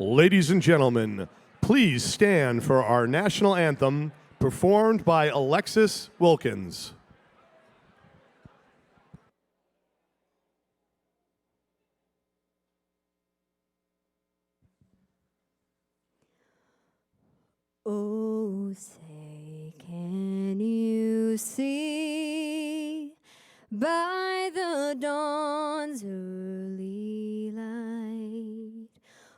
Ladies and gentlemen, please stand for our national anthem performed by Alexis Wilkins. Oh, say, can you see by the dawn's early light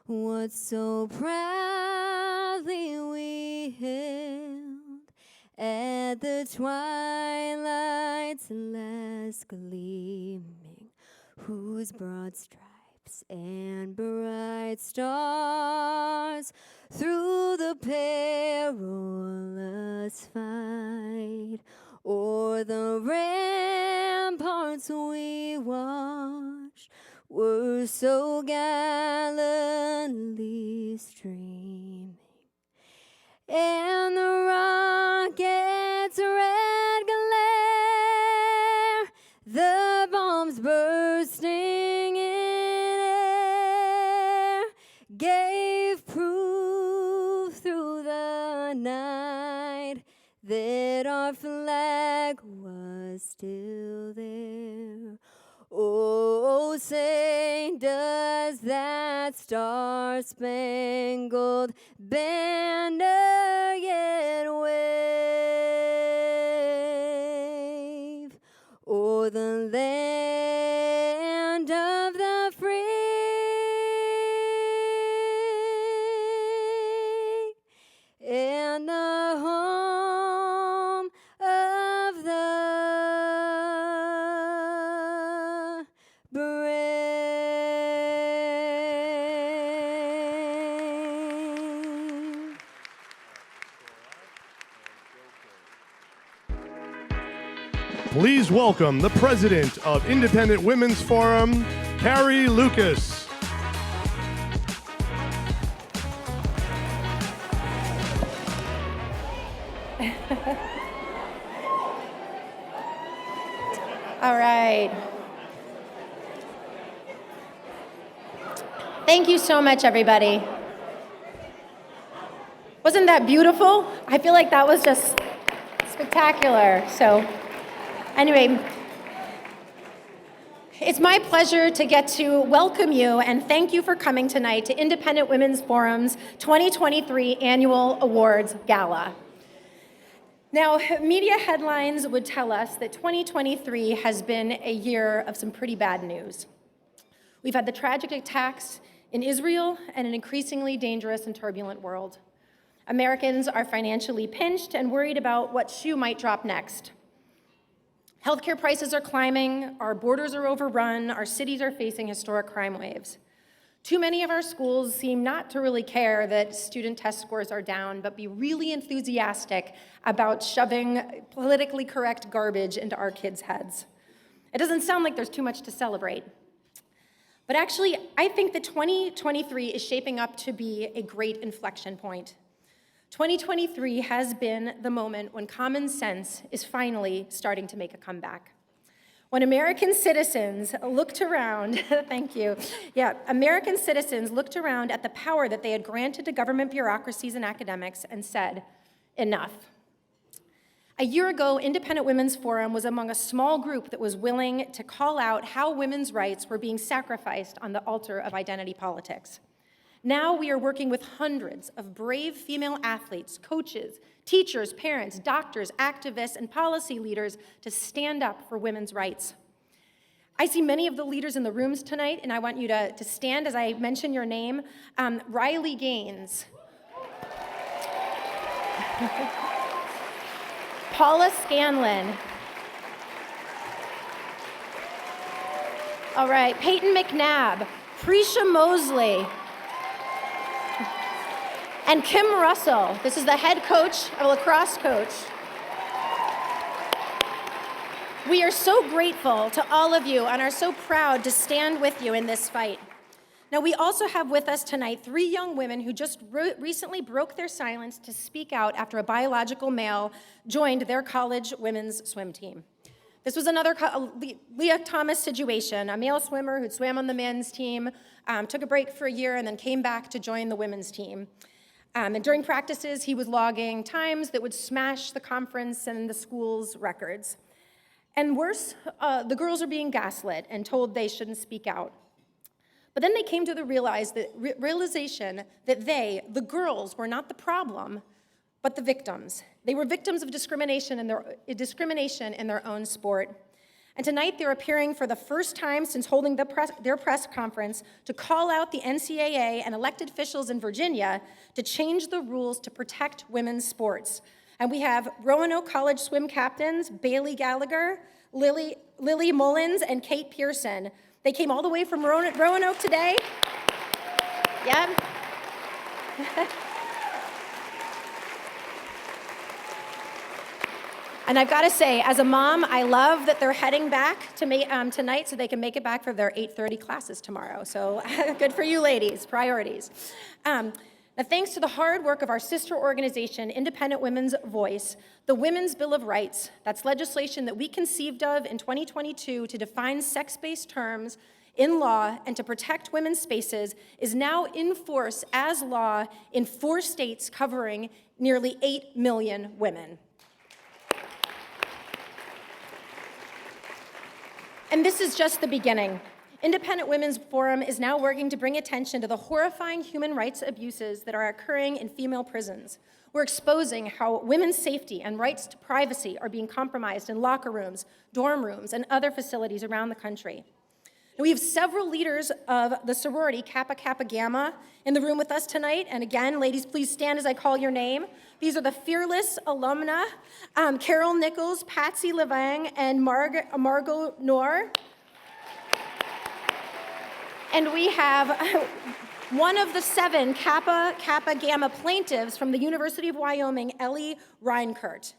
what so proudly we hailed at the twilight's last gleaming, whose broad stripes and bright stars through the perilous fight o'er the ramparts we watched were so gallantly streaming, and the rocket's red glare, the bombs bursting in air, gave proof through the night that our flag was still there. Oh, say, does that star-spangled banner yet wave o'er the land of the free and the home of the brave? Please welcome the president of Independent Women's Forum, Carrie Lucas. All right. Thank you so much, everybody. Wasn't that beautiful? I feel like that was just spectacular. So anyway, it's my pleasure to get to welcome you and thank you for coming tonight to Independent Women's Forum's 2023 Annual Awards Gala. Now, media headlines would tell us that 2023 has been a year of some pretty bad news. We've had the tragic attacks in Israel and an increasingly dangerous and turbulent world. Americans are financially pinched and worried about what shoe might drop next. Healthcare prices are climbing, our borders are overrun, our cities are facing historic crime waves. Too many of our schools seem not to really care that student test scores are down, but be really enthusiastic about shoving politically correct garbage into our kids' heads. It doesn't sound like there's too much to celebrate. But actually, I think that 2023 is shaping up to be a great inflection point. 2023 has been the moment when common sense is finally starting to make a comeback. When American citizens looked around, thank you, American citizens looked around at the power that they had granted to government bureaucracies and academics and said, enough. A year ago, Independent Women's Forum was among a small group that was willing to call out how women's rights were being sacrificed on the altar of identity politics. Now we are working with hundreds of brave female athletes, coaches, teachers, parents, doctors, activists, and policy leaders to stand up for women's rights. I see many of the leaders in the rooms tonight, and I want you to stand as I mention your name. Riley Gaines. Paula Scanlon. All right, Peyton McNabb, Prisha Mosley, and Kim Russell. This is the head coach, a lacrosse coach. We are so grateful to all of you and are so proud to stand with you in this fight. Now, we also have with us tonight 3 young women who just recently broke their silence to speak out after a biological male joined their college women's swim team. This was another Leah Thomas situation, a male swimmer who swam on the men's team, took a break for a year, and then came back to join the women's team. And during practices, he was logging times that would smash the conference and the school's records. And worse, the girls are being gaslit and told they shouldn't speak out. But then they came to the realization that they, the girls, were not the problem, but the victims. They were victims of discrimination in their own sport. And tonight they're appearing for the first time since holding their press conference to call out the NCAA and elected officials in Virginia to change the rules to protect women's sports. And we have Roanoke College swim captains Bailey Gallagher, Lily Mullins, and Kate Pearson. They came all the way from Roanoke today. Yeah. And I've got to say, as a mom, I love that they're heading back to tonight so they can make it back for their 8:30 classes tomorrow. So good for you ladies, priorities. Now, thanks to the hard work of our sister organization, Independent Women's Voice, the Women's Bill of Rights, that's legislation that we conceived of in 2022 to define sex-based terms in law and to protect women's spaces, is now in force as law in 4 states covering nearly 8 million women. And this is just the beginning. Independent Women's Forum is now working to bring attention to the horrifying human rights abuses that are occurring in female prisons. We're exposing how women's safety and rights to privacy are being compromised in locker rooms, dorm rooms, and other facilities around the country. And we have several leaders of the sorority Kappa Kappa Gamma in the room with us tonight. And again, ladies, please stand as I call your name. These are the fearless alumna, Carol Nichols, Patsy Levang, and Margot Noor. And we have one of the 7 Kappa Kappa Gamma plaintiffs from the University of Wyoming, Ellie Reinkert.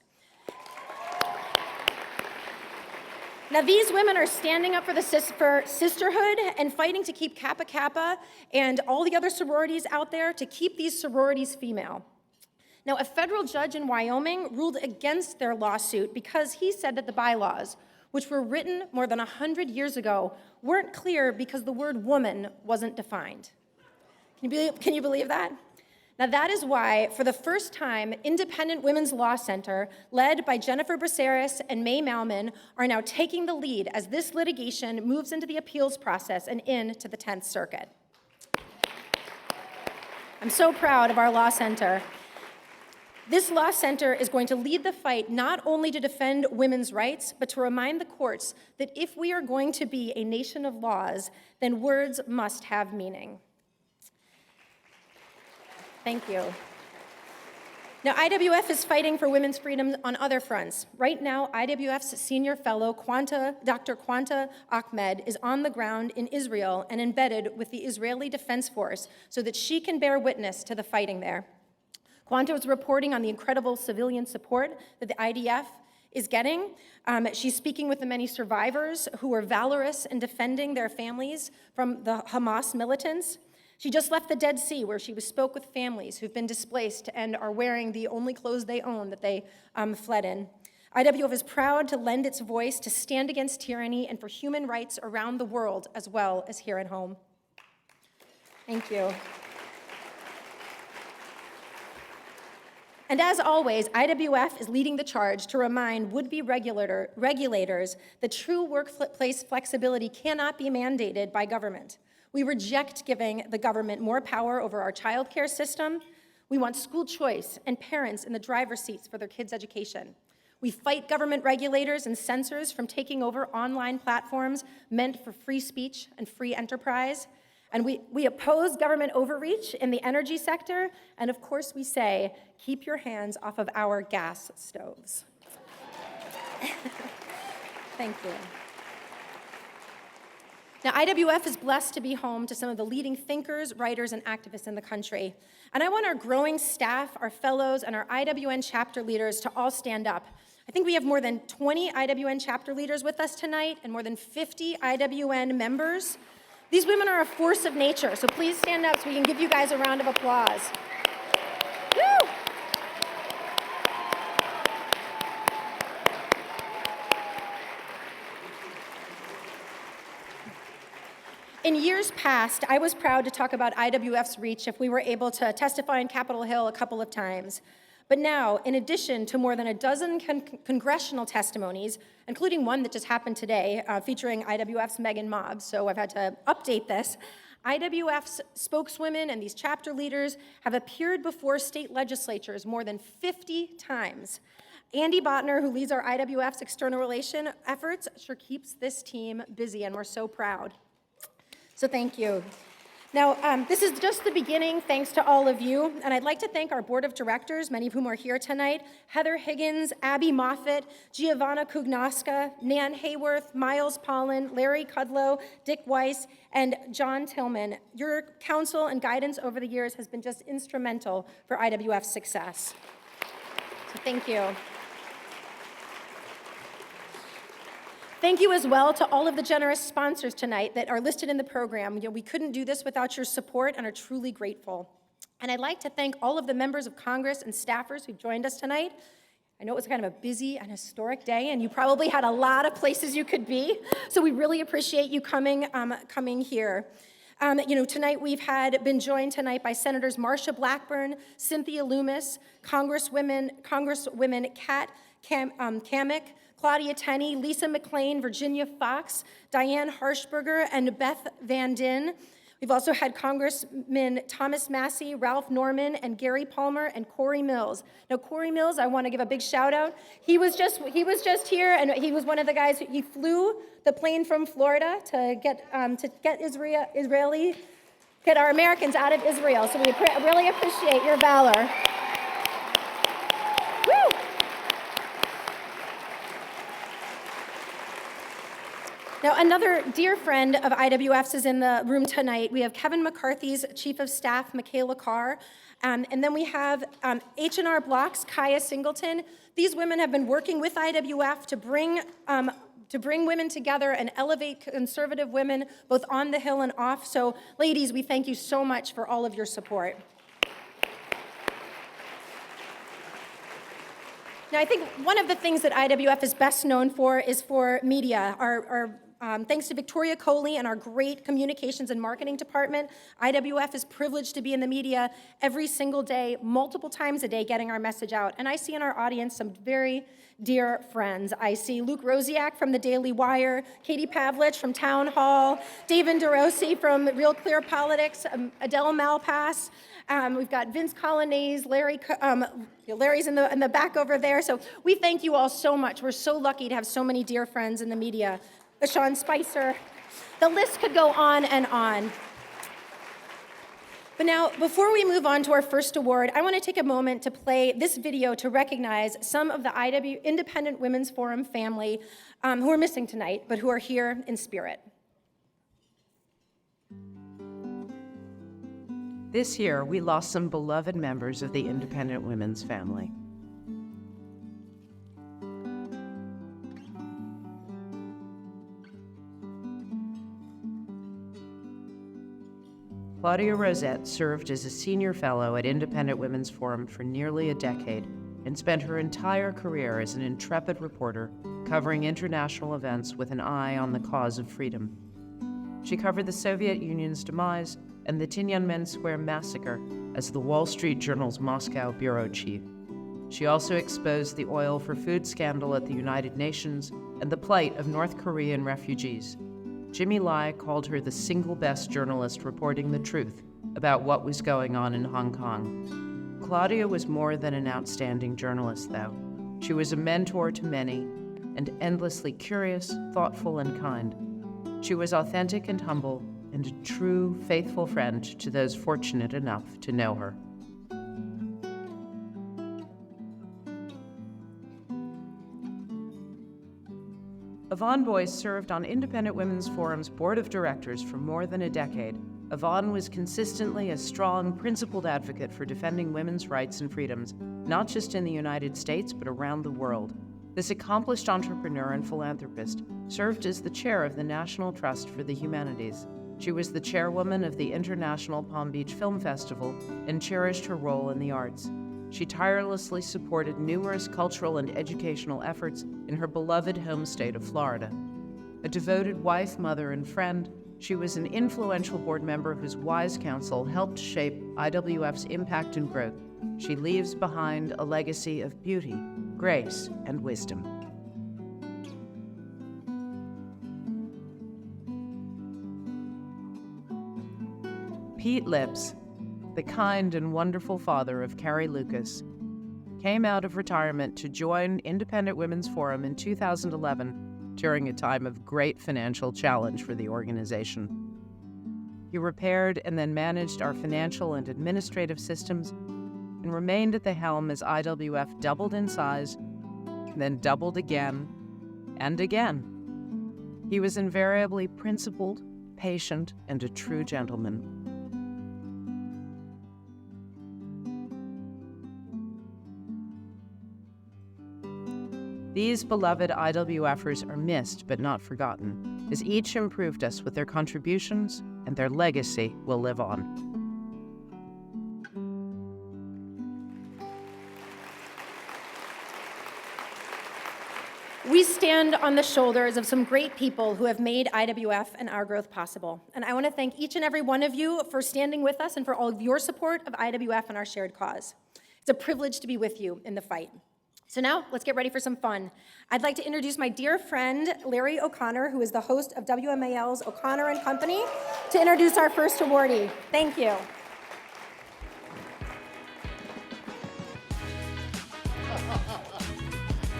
Now, these women are standing up for sisterhood and fighting to keep Kappa Kappa and all the other sororities out there to keep these sororities female. Now, a federal judge in Wyoming ruled against their lawsuit because he said that the bylaws, which were written more than 100 years ago, weren't clear because the word woman wasn't defined. Can you believe that? Now, that is why, for the first time, Independent Women's Law Center, led by Jennifer Braceras and May Malman, are now taking the lead as this litigation moves into the appeals process and into the 10th Circuit. I'm so proud of our law center. This law center is going to lead the fight not only to defend women's rights, but to remind the courts that if we are going to be a nation of laws, then words must have meaning. Thank you. Now, IWF is fighting for women's freedom on other fronts. Right now, IWF's senior fellow, Dr. Quanta Ahmed, is on the ground in Israel and embedded with the Israeli Defense Force so that she can bear witness to the fighting there. Quanta is reporting on the incredible civilian support that the IDF is getting. She's speaking with the many survivors who were valorous in defending their families from the Hamas militants. She just left the Dead Sea, where she spoke with families who've been displaced and are wearing the only clothes they own that they fled in. IWF is proud to lend its voice to stand against tyranny and for human rights around the world, as well as here at home. Thank you. And as always, IWF is leading the charge to remind would-be regulators that true workplace flexibility cannot be mandated by government. We reject giving the government more power over our childcare system. We want school choice and parents in the driver's seats for their kids' education. We fight government regulators and censors from taking over online platforms meant for free speech and free enterprise. And we oppose government overreach in the energy sector. And of course, we say, keep your hands off of our gas stoves. Thank you. Now, IWF is blessed to be home to some of the leading thinkers, writers, and activists in the country. And I want our growing staff, our fellows, and our IWN chapter leaders to all stand up. I think we have more than 20 IWN chapter leaders with us tonight and more than 50 IWN members. These women are a force of nature, so please stand up so we can give you guys a round of applause. Woo! In years past, I was proud to talk about IWF's reach if we were able to testify on Capitol Hill a couple of times. But now, in addition to more than a dozen congressional testimonies, including one that just happened today featuring IWF's Megan Mobbs, so I've had to update this, IWF's spokeswomen and these chapter leaders have appeared before state legislatures more than 50 times. Andy Botner, who leads our IWF's external relation efforts, sure keeps this team busy, and we're so proud. So thank you. Now, this is just the beginning, thanks to all of you, and I'd like to thank our board of directors, many of whom are here tonight, Heather Higgins, Abby Moffett, Giovanna Kugnaska, Nan Hayworth, Miles Pollan, Larry Kudlow, Dick Weiss, and John Tillman. Your counsel and guidance over the years has been just instrumental for IWF's success. So thank you. Thank you as well to all of the generous sponsors tonight that are listed in the program. We couldn't do this without your support and are truly grateful. And I'd like to thank all of the members of Congress and staffers who've joined us tonight. I know it was kind of a busy and historic day, and you probably had a lot of places you could be, so we really appreciate you coming here. Tonight we've been joined tonight by Senators Marsha Blackburn, Cynthia Loomis, Congresswomen Kat Kamick, Claudia Tenney, Lisa McClain, Virginia Fox, Diane Harshberger, and Beth Van Din. We've also had Congressmen Thomas Massey, Ralph Norman, and Gary Palmer, and Corey Mills. Now, Corey Mills, I want to give a big shout out. He was just here, and he was one of the guys. He flew the plane from Florida to get our Americans out of Israel. So we really appreciate your valor. Woo! Now, another dear friend of IWF's is in the room tonight. We have Kevin McCarthy's Chief of Staff, Michaela Carr, and then we have H&R Block's Kaya Singleton. These women have been working with IWF to bring women together and elevate conservative women both on the Hill and off. So, ladies, we thank you so much for all of your support. Now, I think one of the things that IWF is best known for is for media. Thanks to Victoria Coley and our great communications and marketing department, IWF is privileged to be in the media every single day, multiple times a day, getting our message out. And I see in our audience some very dear friends. I see Luke Rosiak from the Daily Wire, Katie Pavlich from Town Hall, David DeRossi from Real Clear Politics, Adele Malpass. We've got Vince Colonnese, Larry's in the back over there. So we thank you all so much. We're so lucky to have so many dear friends in the media. Sean Spicer. The list could go on and on. But now, before we move on to our first award, I want to take a moment to play this video to recognize some of the Independent Women's Forum family who are missing tonight, but who are here in spirit. This year, we lost some beloved members of the Independent Women's family. Claudia Rosette served as a senior fellow at Independent Women's Forum for nearly a decade and spent her entire career as an intrepid reporter covering international events with an eye on the cause of freedom. She covered the Soviet Union's demise and the Tiananmen Square massacre as the Wall Street Journal's Moscow bureau chief. She also exposed the oil for food scandal at the United Nations and the plight of North Korean refugees. Jimmy Lai called her the single best journalist reporting the truth about what was going on in Hong Kong. Claudia was more than an outstanding journalist, though. She was a mentor to many and endlessly curious, thoughtful, and kind. She was authentic and humble and a true, faithful friend to those fortunate enough to know her. Yvonne Boyce served on Independent Women's Forum's board of directors for more than a decade. Yvonne was consistently a strong, principled advocate for defending women's rights and freedoms, not just in the United States, but around the world. This accomplished entrepreneur and philanthropist served as the chair of the National Trust for the Humanities. She was the chairwoman of the International Palm Beach Film Festival and cherished her role in the arts. She tirelessly supported numerous cultural and educational efforts in her beloved home state of Florida. A devoted wife, mother, and friend, She was an influential board member whose wise counsel helped shape IWF's impact and growth. She leaves behind a legacy of beauty, grace, and wisdom. Pete Lips, the kind and wonderful father of Carrie Lucas, came out of retirement to join Independent Women's Forum in 2011 during a time of great financial challenge for the organization. He repaired and then managed our financial and administrative systems and remained at the helm as IWF doubled in size, then doubled again and again. He was invariably principled, patient, and a true gentleman. These beloved IWFers are missed but not forgotten, as each improved us with their contributions, and their legacy will live on. We stand on the shoulders of some great people who have made IWF and our growth possible. And I want to thank each and every one of you for standing with us and for all of your support of IWF and our shared cause. It's a privilege to be with you in the fight. So now, let's get ready for some fun. I'd like to introduce my dear friend, Larry O'Connor, who is the host of WMAL's O'Connor and Company, to introduce our first awardee. Thank you.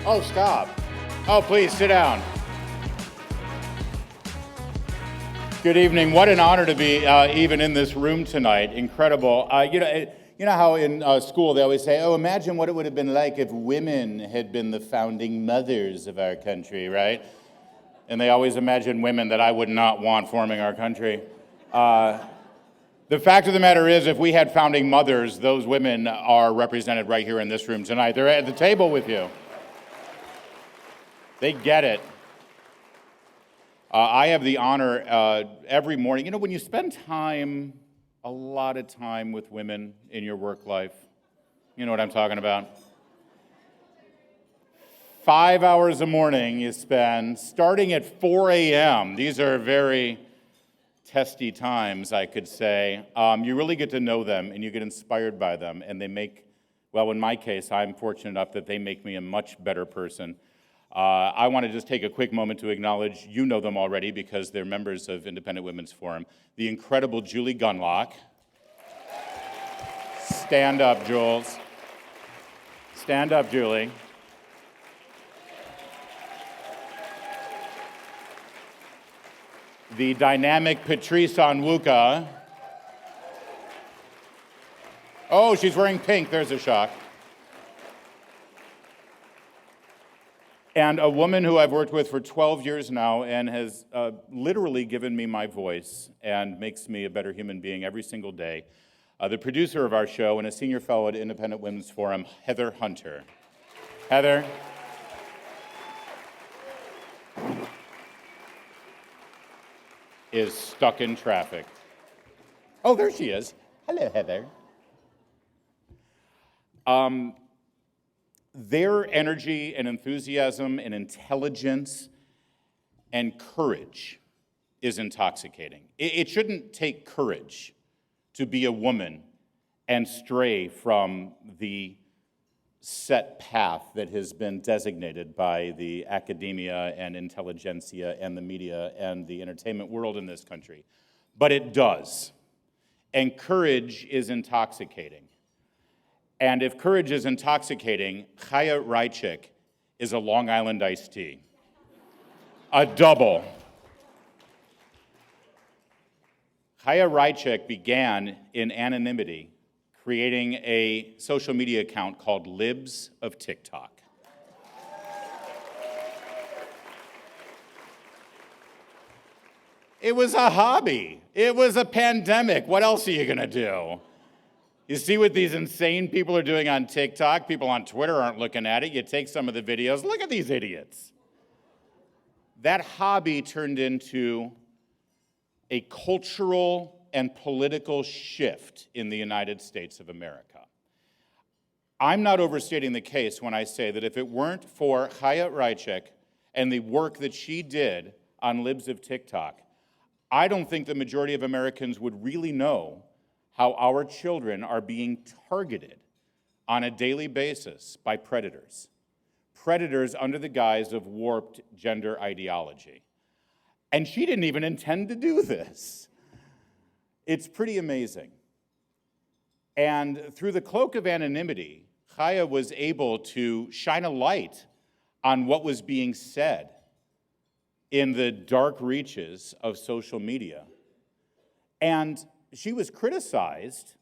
Oh, stop. Oh, please, sit down. Good evening. What an honor to be even in this room tonight. Incredible. You know how in school they always say, oh, imagine what it would have been like if women had been the founding mothers of our country, right? And they always imagine women that I would not want forming our country. The fact of the matter is, if we had founding mothers, those women are represented right here in this room tonight. They're at the table with you. They get it. I have the honor every morning. You know, when you spend a lot of time with women in your work life, you know what I'm talking about? 5 hours a morning you spend, starting at 4 a.m. These are very testy times, I could say. You really get to know them, and you get inspired by them, and they make, well, in my case, I'm fortunate enough that they make me a much better person. I want to just take a quick moment to acknowledge, you know them already because they're members of Independent Women's Forum, the incredible Julie Gunlock. Stand up, Jules. Stand up, Julie. The dynamic Patrice Onwuka. Oh, she's wearing pink. There's a shock. And a woman who I've worked with for 12 years now and has literally given me my voice and makes me a better human being every single day. The producer of our show and a senior fellow at Independent Women's Forum, Heather Hunter. Heather. Is stuck in traffic. Oh, there she is. Hello, Heather. Their energy and enthusiasm and intelligence and courage is intoxicating. It shouldn't take courage to be a woman and stray from the set path that has been designated by the academia and intelligentsia and the media and the entertainment world in this country. But it does. And courage is intoxicating. And if courage is intoxicating, Chaya Raichik is a Long Island iced tea. A double. Chaya Raichik began in anonymity, creating a social media account called Libs of TikTok. It was a hobby. It was a pandemic. What else are you gonna do? You see what these insane people are doing on TikTok? People on Twitter aren't looking at it. You take some of the videos, look at these idiots. That hobby turned into a cultural and political shift in the United States of America. I'm not overstating the case when I say that if it weren't for Chaya Raichik and the work that she did on Libs of TikTok, I don't think the majority of Americans would really know how our children are being targeted on a daily basis by predators. Predators under the guise of warped gender ideology. And she didn't even intend to do this. It's pretty amazing. And through the cloak of anonymity, Chaya was able to shine a light on what was being said in the dark reaches of social media. And she was criticized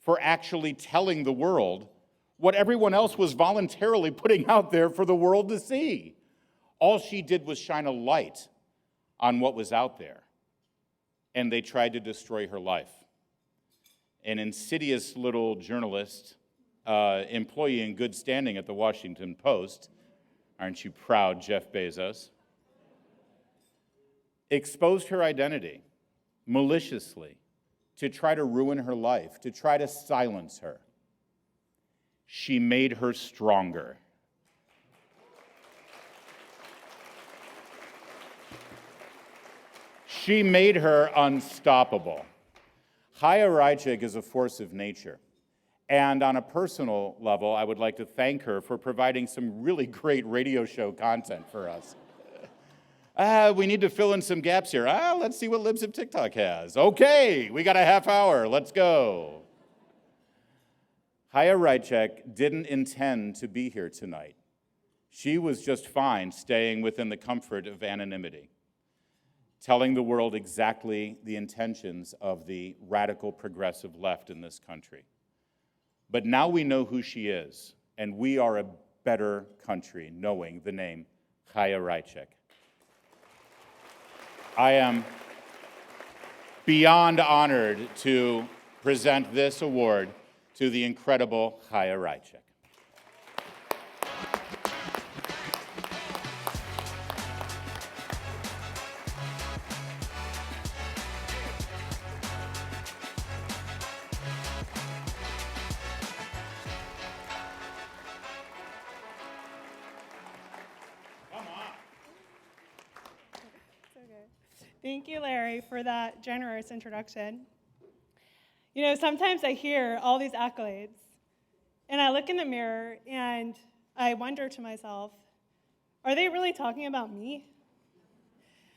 for actually telling the world what everyone else was voluntarily putting out there for the world to see. All she did was shine a light on what was out there, and they tried to destroy her life. An insidious little journalist, employee in good standing at the Washington Post, aren't you proud, Jeff Bezos, exposed her identity maliciously to try to ruin her life, to try to silence her. She made her stronger. She made her unstoppable. Chaya Raichik is a force of nature. And on a personal level, I would like to thank her for providing some really great radio show content for us. We need to fill in some gaps here. Let's see what Libs of TikTok has. Okay, we got a half hour. Let's go. Chaya Raichik didn't intend to be here tonight. She was just fine staying within the comfort of anonymity, telling the world exactly the intentions of the radical progressive left in this country. But now we know who she is, and we are a better country knowing the name Chaya Raichik. I am beyond honored to present this award to the incredible Chaya Raichik. Thank you, Larry, for that generous introduction. You know, sometimes I hear all these accolades, and I look in the mirror and I wonder to myself, are they really talking about me?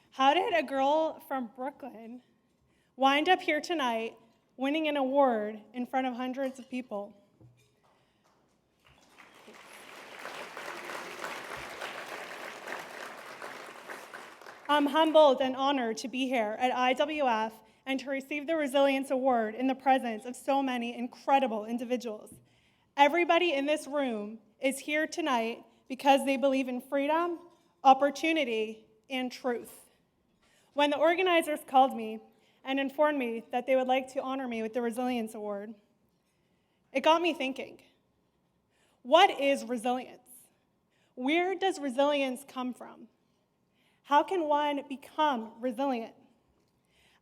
How did a girl from Brooklyn wind up here tonight winning an award in front of hundreds of people? I'm humbled and honored to be here at IWF and to receive the Resilience Award in the presence of so many incredible individuals. Everybody in this room is here tonight because they believe in freedom, opportunity, and truth. When the organizers called me and informed me that they would like to honor me with the Resilience Award, it got me thinking, what is resilience? Where does resilience come from? How can one become resilient?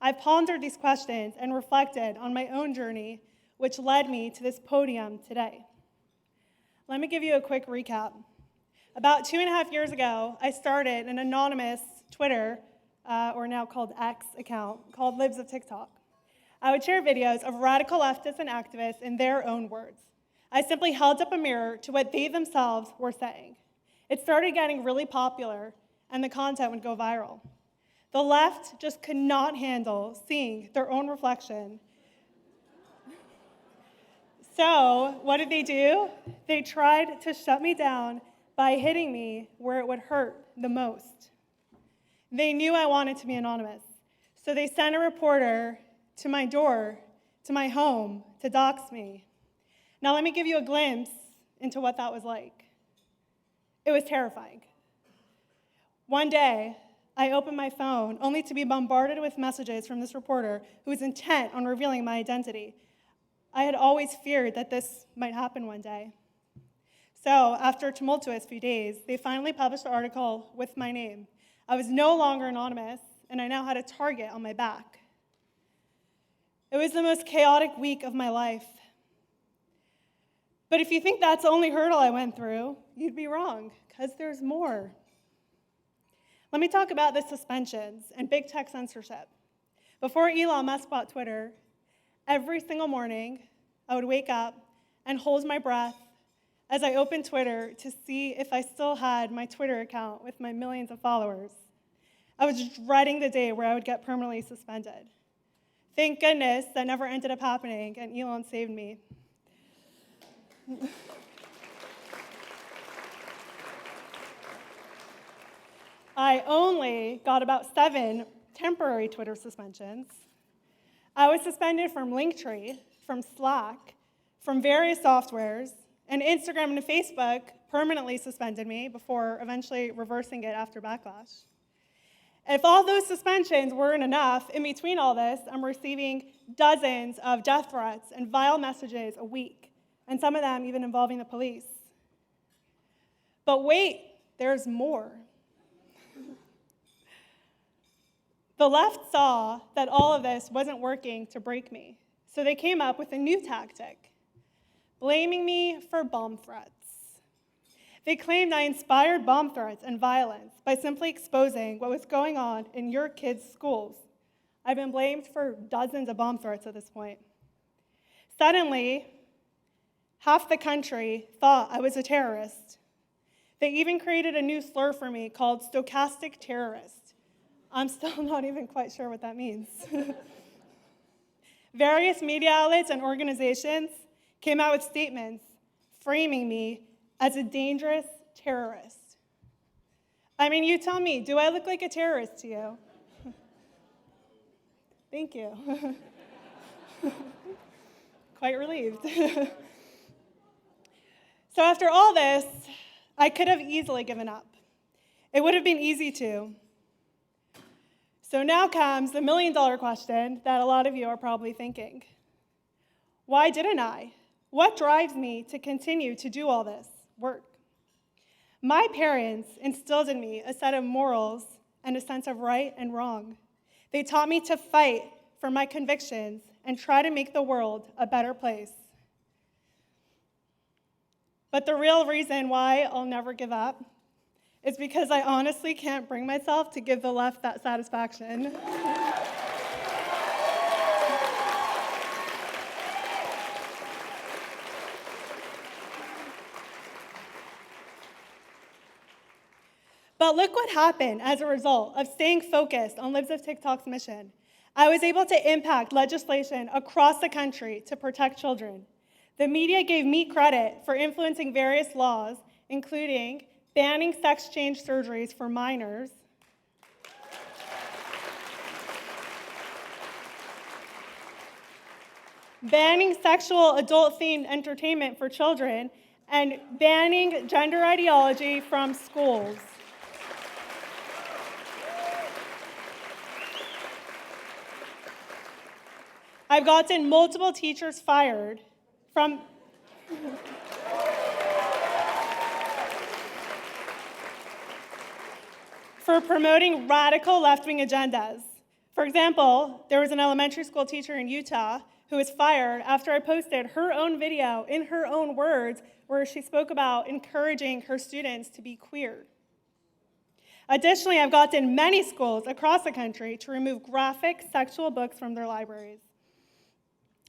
I've pondered these questions and reflected on my own journey, which led me to this podium today. Let me give you a quick recap. About 2.5 years ago, I started an anonymous Twitter, or now called X account, called Libs of TikTok. I would share videos of radical leftists and activists in their own words. I simply held up a mirror to what they themselves were saying. It started getting really popular, and the content would go viral. The left just could not handle seeing their own reflection. So what did they do? They tried to shut me down by hitting me where it would hurt the most. They knew I wanted to be anonymous, so they sent a reporter to my door, to my home, to dox me. Now let me give you a glimpse into what that was like. It was terrifying. One day, I opened my phone only to be bombarded with messages from this reporter who was intent on revealing my identity. I had always feared that this might happen one day. So, after a tumultuous few days, they finally published an article with my name. I was no longer anonymous, and I now had a target on my back. It was the most chaotic week of my life. But if you think that's the only hurdle I went through, you'd be wrong, because there's more. Let me talk about the suspensions and big tech censorship. Before Elon Musk bought Twitter, every single morning, I would wake up and hold my breath as I opened Twitter to see if I still had my Twitter account with my millions of followers. I was dreading the day where I would get permanently suspended. Thank goodness that never ended up happening, and Elon saved me. I only got about 7 temporary Twitter suspensions. I was suspended from Linktree, from Slack, from various softwares, and Instagram and Facebook permanently suspended me before eventually reversing it after backlash. If all those suspensions weren't enough, in between all this, I'm receiving dozens of death threats and vile messages a week, and some of them even involving the police. But wait, there's more. The left saw that all of this wasn't working to break me, so they came up with a new tactic, blaming me for bomb threats. They claimed I inspired bomb threats and violence by simply exposing what was going on in your kids' schools. I've been blamed for dozens of bomb threats at this point. Suddenly, half the country thought I was a terrorist. They even created a new slur for me called stochastic terrorist. I'm still not even quite sure what that means. Various media outlets and organizations came out with statements framing me as a dangerous terrorist. I mean, you tell me, do I look like a terrorist to you? Thank you. Quite relieved. So after all this, I could have easily given up. It would have been easy to. So now comes the million-dollar question that a lot of you are probably thinking. Why didn't I? What drives me to continue to do all this work? My parents instilled in me a set of morals and a sense of right and wrong. They taught me to fight for my convictions and try to make the world a better place. But the real reason why I'll never give up is because I honestly can't bring myself to give the left that satisfaction. But look what happened as a result of staying focused on Libs of TikTok's mission. I was able to impact legislation across the country to protect children. The media gave me credit for influencing various laws, including banning sex change surgeries for minors, banning sexual adult-themed entertainment for children, and banning gender ideology from schools. I've gotten multiple teachers fired for promoting radical left-wing agendas. For example, there was an elementary school teacher in Utah who was fired after I posted her own video in her own words where she spoke about encouraging her students to be queer. Additionally, I've gotten many schools across the country to remove graphic sexual books from their libraries.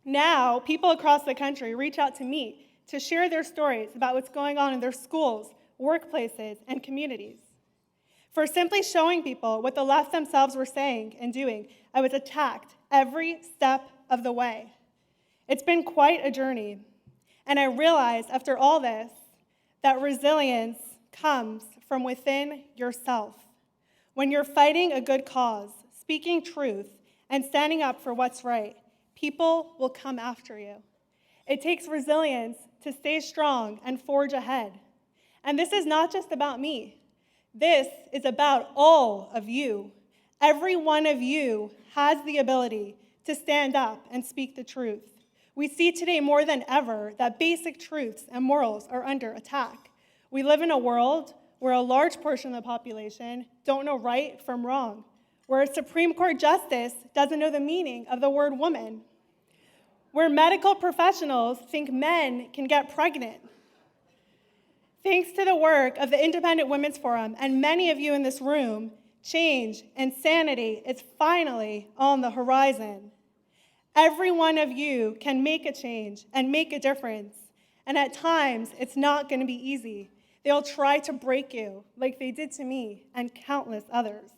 Now, people across the country reach out to me to share their stories about what's going on in their schools, workplaces, and communities. For simply showing people what the left themselves were saying and doing, I was attacked every step of the way. It's been quite a journey, and I realized after all this that resilience comes from within yourself. When you're fighting a good cause, speaking truth, and standing up for what's right, people will come after you. It takes resilience to stay strong and forge ahead. And this is not just about me. This is about all of you. Every one of you has the ability to stand up and speak the truth. We see today more than ever that basic truths and morals are under attack. We live in a world where a large portion of the population don't know right from wrong, where a Supreme Court justice doesn't know the meaning of the word woman, where medical professionals think men can get pregnant. Thanks to the work of the Independent Women's Forum and many of you in this room, Change and sanity is finally on the horizon. Every one of you can make a change and make a difference. And at times, it's not going to be easy. They'll try to break you like they did to me and countless others.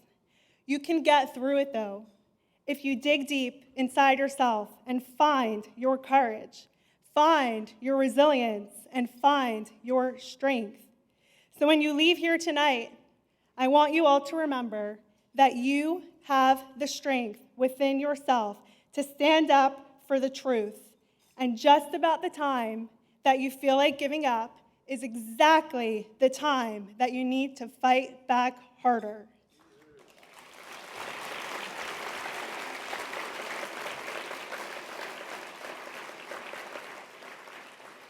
You can get through it, though, if you dig deep inside yourself and find your courage, find your resilience, and find your strength. So when you leave here tonight, I want you all to remember that you have the strength within yourself to stand up for the truth. And just about the time that you feel like giving up is exactly the time that you need to fight back harder.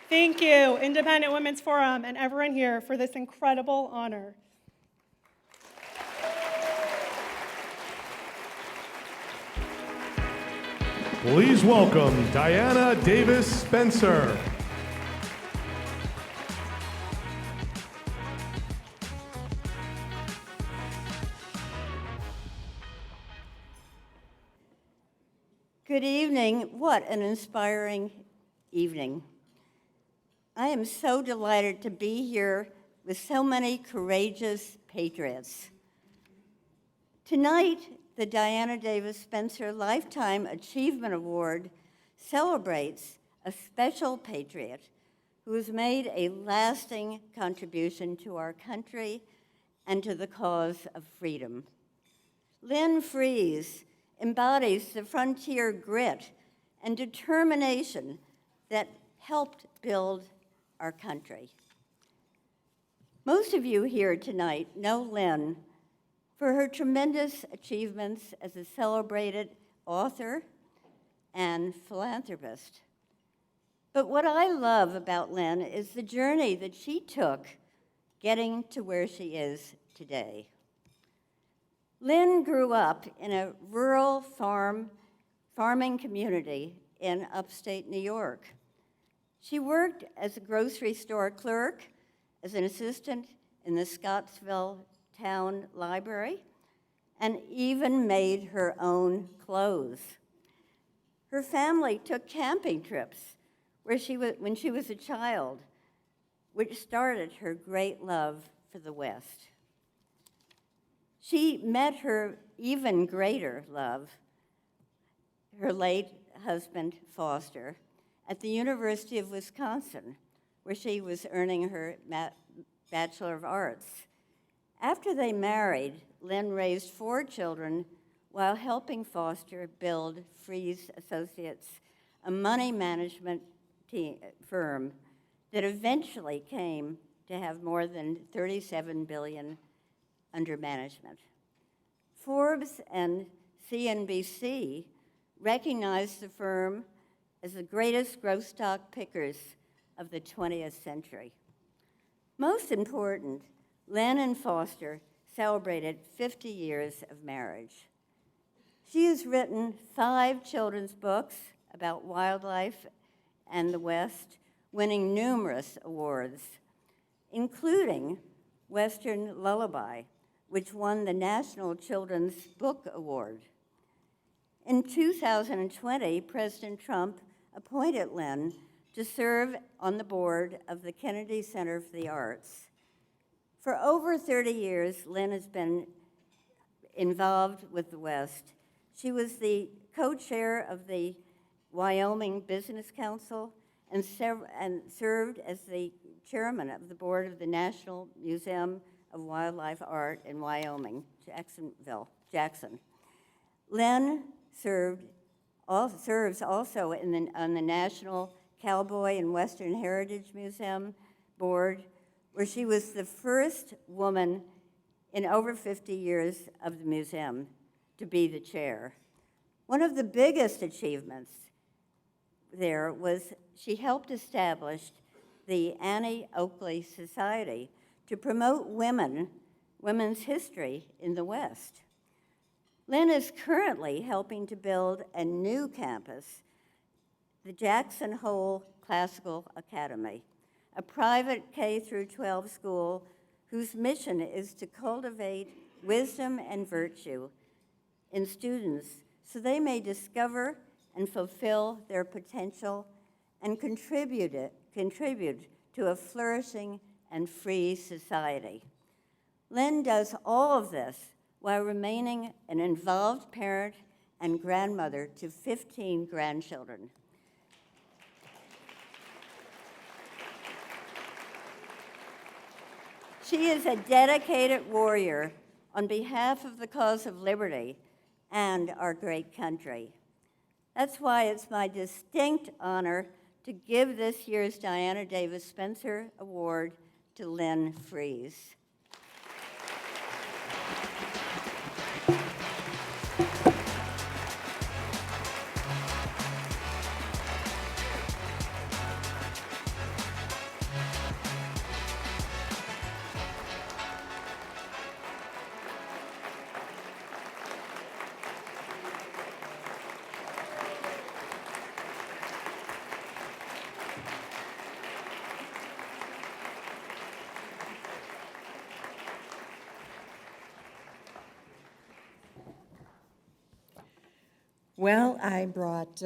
Thank you, Independent Women's Forum, and everyone here for this incredible honor. Please welcome Diana Davis Spencer. Good evening. What an inspiring evening. I am so delighted to be here with so many courageous patriots. Tonight, the Diana Davis Spencer Lifetime Achievement Award celebrates a special patriot who has made a lasting contribution to our country and to the cause of freedom. Lynn Fries embodies the frontier grit and determination that helped build our country. Most of you here tonight know Lynn for her tremendous achievements as a celebrated author and philanthropist. But what I love about Lynn is the journey that she took getting to where she is today. Lynn grew up in a rural farming community in upstate New York. She worked as a grocery store clerk, as an assistant in the Scottsville Town Library, and even made her own clothes. Her family took camping trips when she was a child, which started her great love for the West. She met her even greater love, her late husband, Foster, at the University of Wisconsin, where she was earning her Bachelor of Arts. After they married, Lynn raised 4 children while helping Foster build Fries Associates, a money management firm that eventually came to have more than $37 billion under management. Forbes and CNBC recognized the firm as the greatest growth stock pickers of the 20th century. Most important, Lynn and Foster celebrated 50 years of marriage. She has written 5 children's books about wildlife and the West, winning numerous awards, including Western Lullaby, which won the National Children's Book Award. In 2020, President Trump appointed Lynn to serve on the board of the Kennedy Center for the Arts. For over 30 years, Lynn has been involved with the West. She was the co-chair of the Wyoming Business Council and served as the chairman of the board of the National Museum of Wildlife Art in Wyoming, Jackson. Lynn serves also on the National Cowboy and Western Heritage Museum board, where she was the first woman in over 50 years of the museum to be the chair. One of the biggest achievements there was she helped establish the Annie Oakley Society to promote women's history in the West. Lynn is currently helping to build a new campus, the Jackson Hole Classical Academy, a private K-12 school whose mission is to cultivate wisdom and virtue in students so they may discover and fulfill their potential and contribute to a flourishing and free society. Lynn does all of this while remaining an involved parent and grandmother to 15 grandchildren. She is a dedicated warrior on behalf of the cause of liberty and our great country. That's why it's my distinct honor to give this year's Diana Davis Spencer Award to Lynn Fries. Well, I brought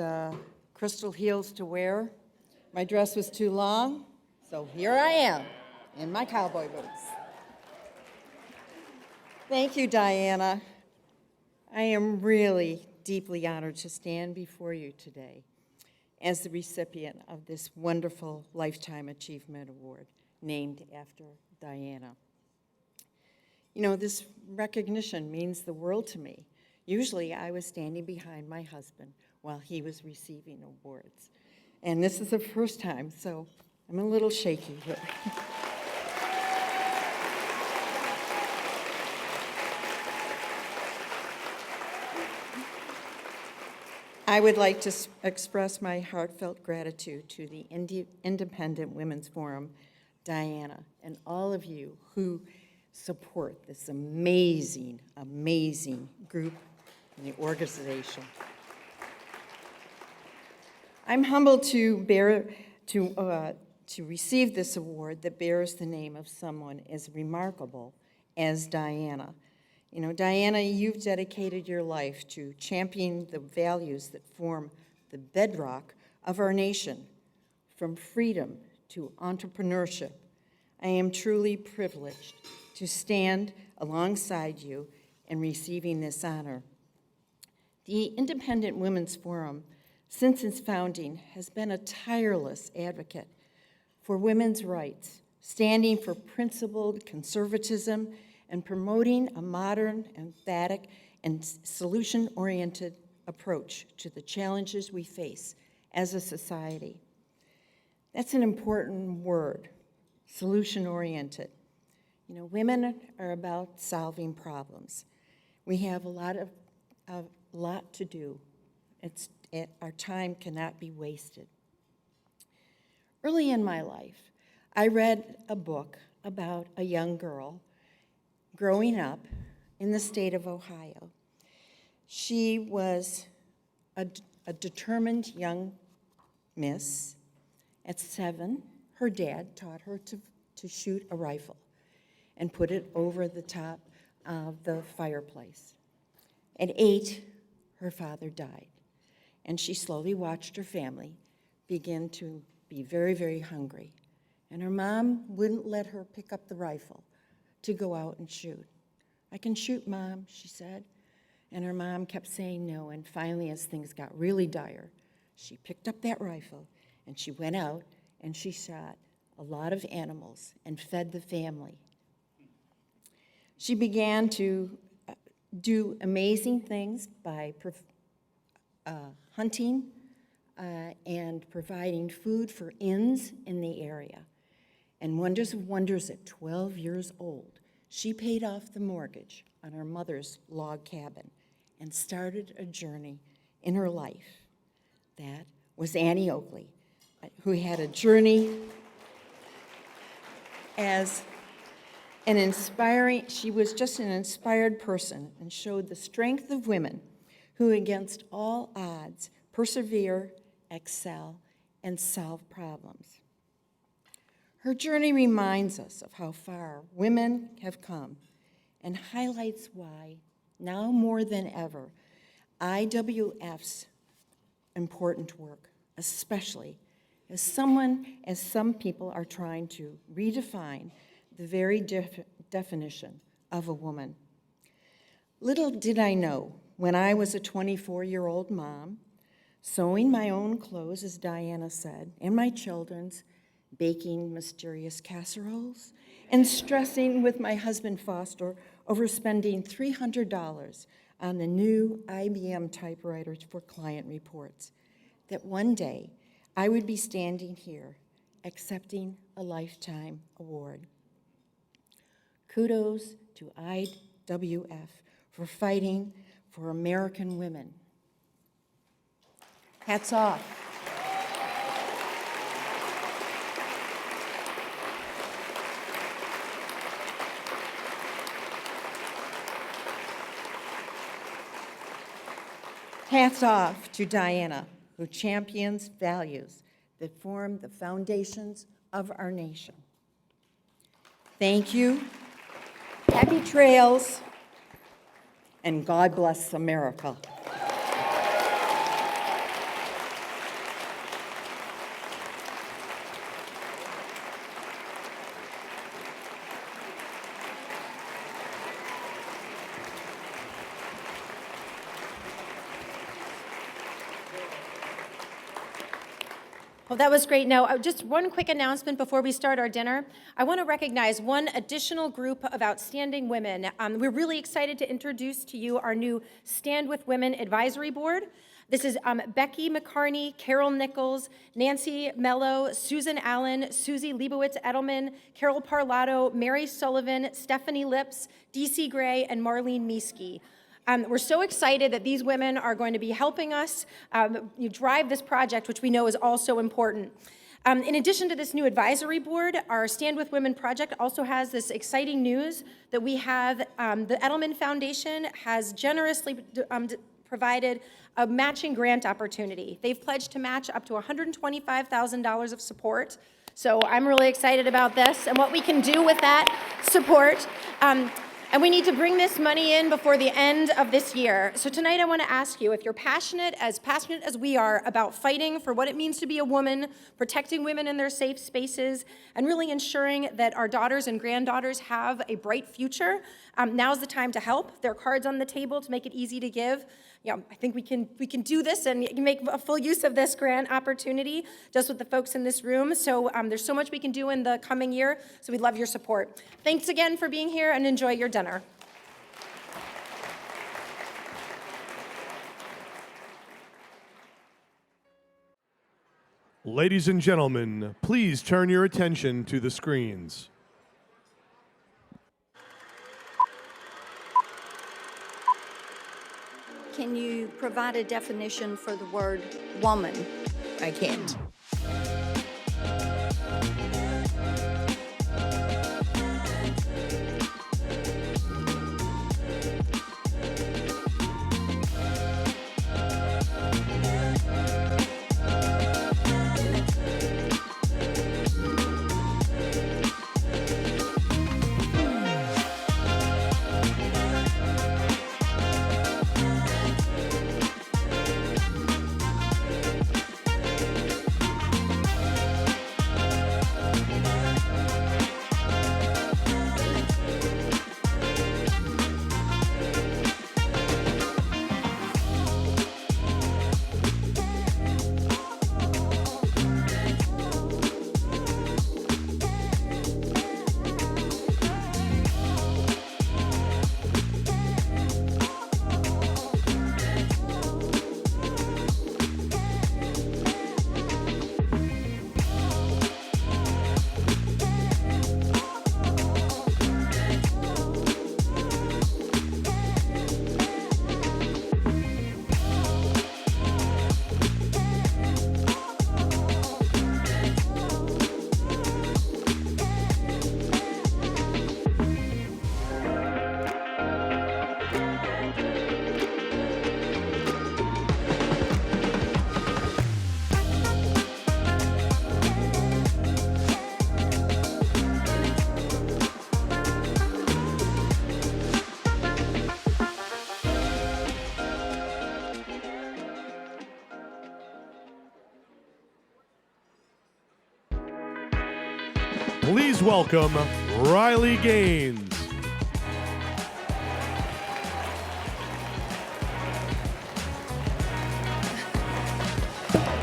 crystal heels to wear. My dress was too long, so here I am in my cowboy boots. Thank you, Diana. I am really deeply honored to stand before you today as the recipient of this wonderful Lifetime Achievement Award named after Diana. You know, this recognition means the world to me. Usually I was standing behind my husband while he was receiving awards. And this is the first time, so I'm a little shaky here. I would like to express my heartfelt gratitude to the Independent Women's Forum, Diana, and all of you who support this amazing, amazing group and the organization. I'm humbled to receive this award that bears the name of someone as remarkable as Diana. You know, Diana, you've dedicated your life to championing the values that form the bedrock of our nation, from freedom to entrepreneurship. I am truly privileged to stand alongside you in receiving this honor. The Independent Women's Forum, since its founding, has been a tireless advocate for women's rights, standing for principled conservatism and promoting a modern, emphatic, and solution-oriented approach to the challenges we face as a society. That's an important word, solution-oriented. You know, women are about solving problems. We have a lot to do. Our time cannot be wasted. Early in my life, I read a book about a young girl growing up in the state of Ohio. She was a determined young miss. At 7, her dad taught her to shoot a rifle and put it over the top of the fireplace. At 8, her father died, and she slowly watched her family begin to be very, very hungry. And her mom wouldn't let her pick up the rifle to go out and shoot. "I can shoot, Mom," she said. And her mom kept saying no, and finally, as things got really dire, she picked up that rifle, and she went out, and she shot a lot of animals and fed the family. She began to do amazing things by hunting and providing food for inns in the area. And wonders of wonders, at 12 years old, she paid off the mortgage on her mother's log cabin and started a journey in her life. That was Annie Oakley, who had a journey as she was just an inspired person and showed the strength of women who, against all odds, persevere, excel, and solve problems. Her journey reminds us of how far women have come and highlights why, now more than ever, IWF's important work, especially as some people are trying to redefine the very definition of a woman. Little did I know when I was a 24-year-old mom, sewing my own clothes, as Diana said, and my children's, baking mysterious casseroles, and stressing with my husband Foster over spending $300 on the new IBM typewriters for client reports, that one day I would be standing here accepting a lifetime award. Kudos to IWF for fighting for American women. Hats off. Hats off to Diana, who champions values that form the foundations of our nation. Thank you. Happy trails, and God bless America. Well, that was great. Now, just one quick announcement before we start our dinner. I want to recognize one additional group of outstanding women. We're really excited to introduce to you our new Stand With Women Advisory Board. This is Becky McCarney, Carol Nichols, Nancy Mello, Susan Allen, Susie Leibowitz-Edelman, Carol Parlato, Mary Sullivan, Stephanie Lips, DC Gray, and Marlene Mieske. We're so excited that these women are going to be helping us drive this project, which we know is also important. In addition to this new advisory board, our Stand With Women project also has this exciting news that we have. The Edelman Foundation has generously provided a matching grant opportunity. They've pledged to match up to $125,000 of support. So I'm really excited about this and what we can do with that support. And we need to bring this money in before the end of this year. So tonight I want to ask you, if you're passionate as we are about fighting for what it means to be a woman, protecting women in their safe spaces, and really ensuring that our daughters and granddaughters have a bright future, now's the time to help. There are cards on the table to make it easy to give. I think we can do this and make a full use of this grant opportunity just with the folks in this room. So there's so much we can do in the coming year, so we'd love your support. Thanks again for being here, and enjoy your dinner. Ladies and gentlemen, please turn your attention to the screens. Can you provide a definition for the word woman? I can't. Please welcome Riley Gaines.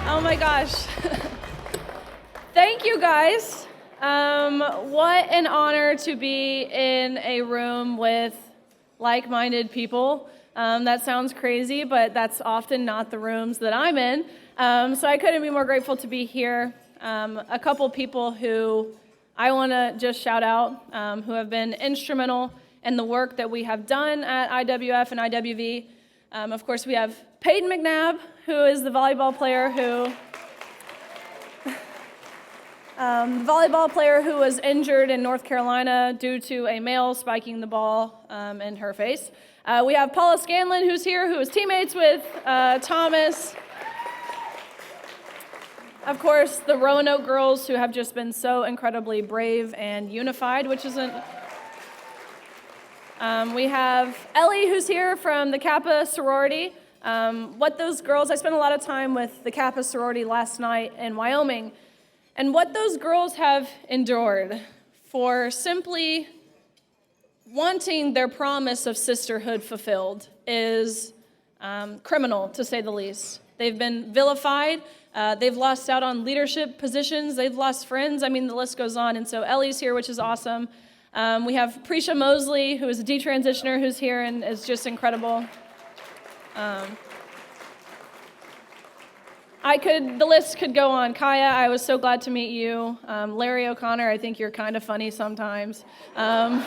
Oh my gosh. Thank you guys. What an honor to be in a room with like-minded people. That sounds crazy, but that's often not the rooms that I'm in. So I couldn't be more grateful to be here. A couple people who I want to just shout out, who have been instrumental in the work that we have done at IWF and IWV. Of course, we have Peyton McNabb, who is the volleyball player who was injured in North Carolina due to a male spiking the ball in her face. We have Paula Scanlon, who's here, who is teammates with Thomas. Of course, the Roanoke girls, who have just been so incredibly brave and unified, which isn't... we have Ellie, who's here from the Kappa sorority. What those girls... I spent a lot of time with the Kappa sorority last night in Wyoming, and what those girls have endured for simply wanting their promise of sisterhood fulfilled is criminal, to say the least. They've been vilified. They've lost out on leadership positions. They've lost friends. I mean, the list goes on. And so Ellie's here, which is awesome. We have Prisha Mosley, who is a detransitioner, who's here and is just incredible. The list could go on. Kaya, I was so glad to meet you. Larry O'Connor, I think you're kind of funny sometimes. I'm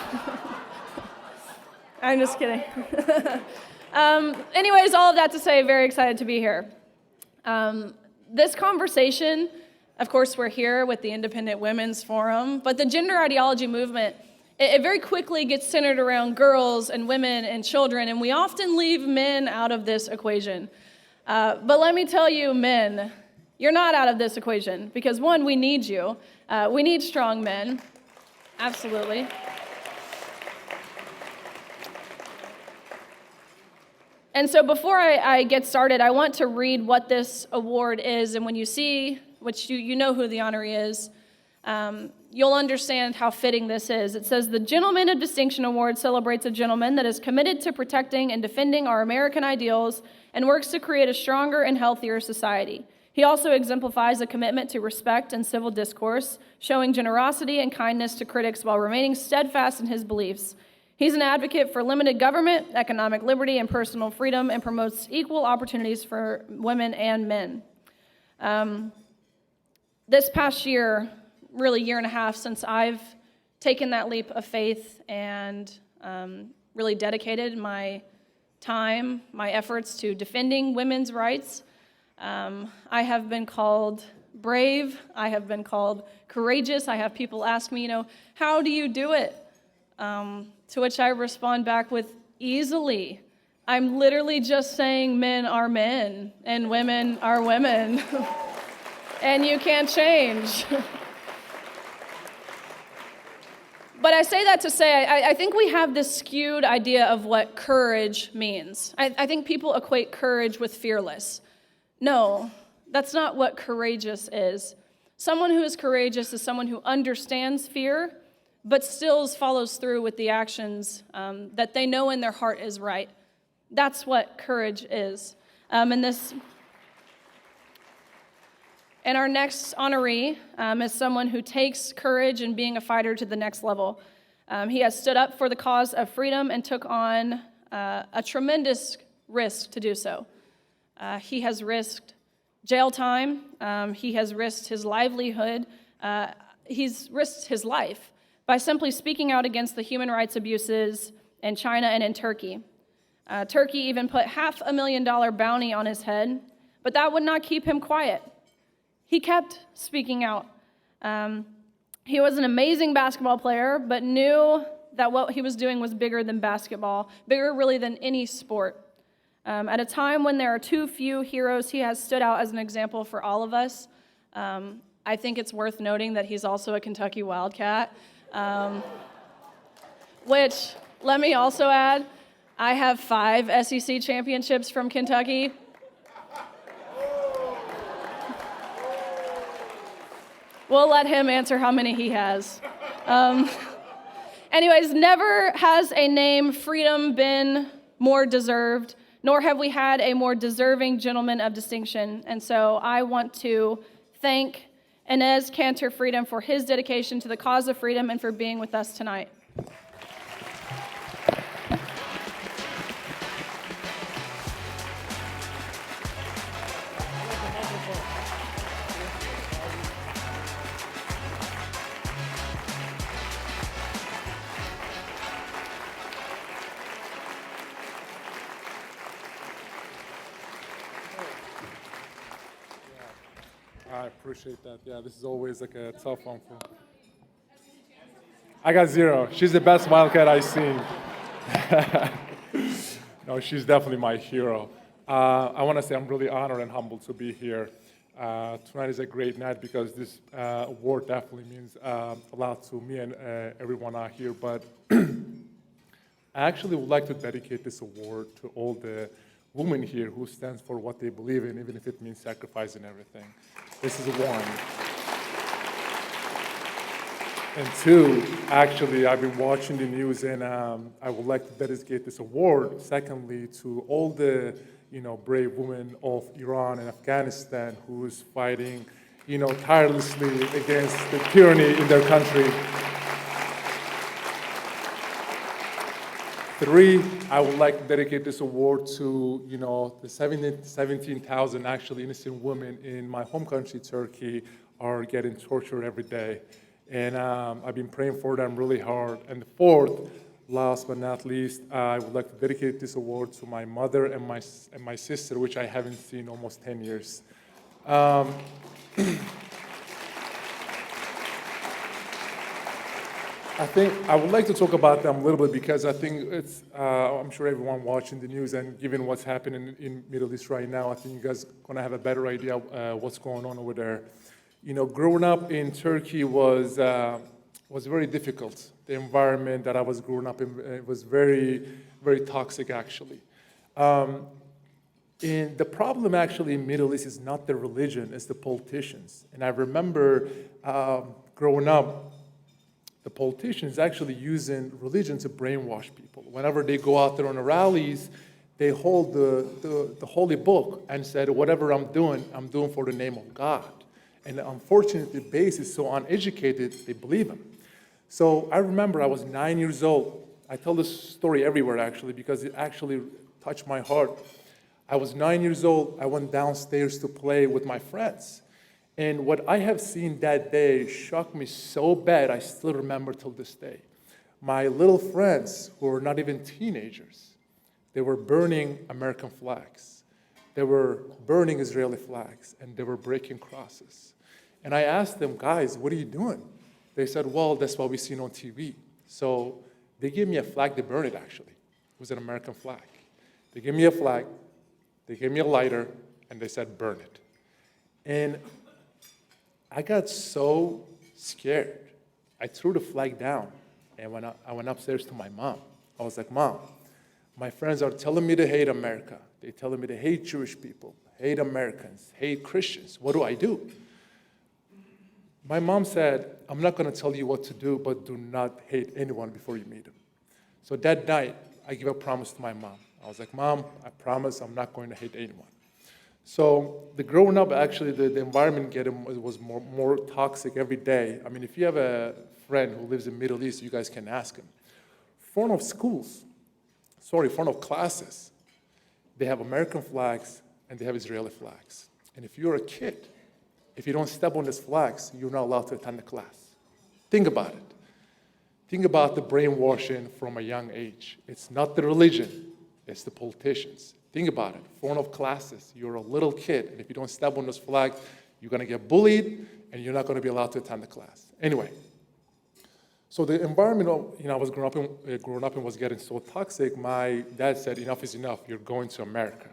just kidding. Anyways, all of that to say, very excited to be here. This conversation, of course, we're here with the Independent Women's Forum, but the gender ideology movement, it very quickly gets centered around girls and women and children, and we often leave men out of this equation. But let me tell you, men, you're not out of this equation, because one, we need you. We need strong men. Absolutely. And so before I get started, I want to read what this award is, and when you see, which you know who the honoree is, you'll understand how fitting this is. It says, the Gentleman of Distinction Award celebrates a gentleman that is committed to protecting and defending our American ideals and works to create a stronger and healthier society. He also exemplifies a commitment to respect and civil discourse, showing generosity and kindness to critics while remaining steadfast in his beliefs. He's an advocate for limited government, economic liberty, and personal freedom, and promotes equal opportunities for women and men. This past year, really year and a half since I've taken that leap of faith and really dedicated my time, my efforts to defending women's rights, I have been called brave, I have been called courageous. I have people ask me, how do you do it? To which I respond back with, easily. I'm literally just saying men are men and women are women. And you can't change. But I say that to say, I think we have this skewed idea of what courage means. I think people equate courage with fearless. No, that's not what courageous is. Someone who is courageous is someone who understands fear, but still follows through with the actions that they know in their heart is right. That's what courage is. And our next honoree is someone who takes courage and being a fighter to the next level. He has stood up for the cause of freedom and took on a tremendous risk to do so. He has risked jail time. He has risked his livelihood. He's risked his life by simply speaking out against the human rights abuses in China and in Turkey. Turkey even put $500,000 bounty on his head, but that would not keep him quiet. He kept speaking out. He was an amazing basketball player, but knew that what he was doing was bigger than basketball, bigger really than any sport. At a time when there are too few heroes, he has stood out as an example for all of us. I think it's worth noting that he's also a Kentucky Wildcat, which, let me also add, I have 5 SEC championships from Kentucky. We'll let him answer how many he has. Anyways, never has a name, Freedom, been more deserved, nor have we had a more deserving gentleman of distinction. And so I want to thank Inez Cantor Freedom for his dedication to the cause of freedom and for being with us tonight. I appreciate that. Yeah, this is always like a tough one for. I got 0. She's the best Wildcat I've seen. No, she's definitely my hero. I want to say I'm really honored and humbled to be here. Tonight is a great night because this award definitely means a lot to me and everyone out here. But I actually would like to dedicate this award to all the women here who stands for what they believe in, even if it means sacrificing everything. This is one. And 2, actually, I've been watching the news, and I would like to dedicate this award, secondly, to all the brave women of Iran and Afghanistan who's fighting tirelessly against the tyranny in their country. 3, I would like to dedicate this award to, the 17,000 actually innocent women in my home country, Turkey, are getting tortured every day. And I've been praying for them really hard. And the 4th, last but not least, I would like to dedicate this award to my mother and my sister, which I haven't seen almost 10 years. I think I would like to talk about them a little bit because I think it's, I'm sure everyone watching the news and given what's happening in Middle East right now, I think you guys are going to have a better idea what's going on over there. Growing up in Turkey was very difficult. The environment that I was growing up in was very, very toxic, actually. And the problem actually in Middle East is not the religion, it's the politicians. And I remember growing up, the politicians actually using religion to brainwash people. Whenever they go out there on the rallies, they hold the holy book and said, whatever I'm doing for the name of God. And unfortunately, the base is so uneducated, they believe him. So I remember I was 9 years old. I tell this story everywhere, actually, because it actually touched my heart. I was 9 years old. I went downstairs to play with my friends. And what I have seen that day shocked me so bad, I still remember till this day. My little friends, who were not even teenagers, they were burning American flags. They were burning Israeli flags, and they were breaking crosses. And I asked them, guys, what are you doing? They said, well, that's what we've seen on TV. So they gave me a flag to burn it, actually. It was an American flag. They gave me a flag, they gave me a lighter, and they said, burn it. And I got so scared. I threw the flag down, and when I went upstairs to my mom. I was like, Mom, my friends are telling me to hate America. They're telling me to hate Jewish people, hate Americans, hate Christians. What do I do? My mom said, I'm not going to tell you what to do, but do not hate anyone before you meet them. So that night, I gave a promise to my mom. I was like, Mom, I promise I'm not going to hate anyone. So the growing up, actually, the environment was more toxic every day. I mean, if you have a friend who lives in the Middle East, you guys can ask him. Front of classes, they have American flags and they have Israeli flags. And if you're a kid, if you don't step on these flags, you're not allowed to attend the class. Think about it. Think about the brainwashing from a young age. It's not the religion, it's the politicians. Think about it. Front of classes, you're a little kid, and if you don't step on those flags, you're going to get bullied, and you're not going to be allowed to attend the class. Anyway, so the environment I was growing up in was getting so toxic. My dad said, enough is enough. You're going to America.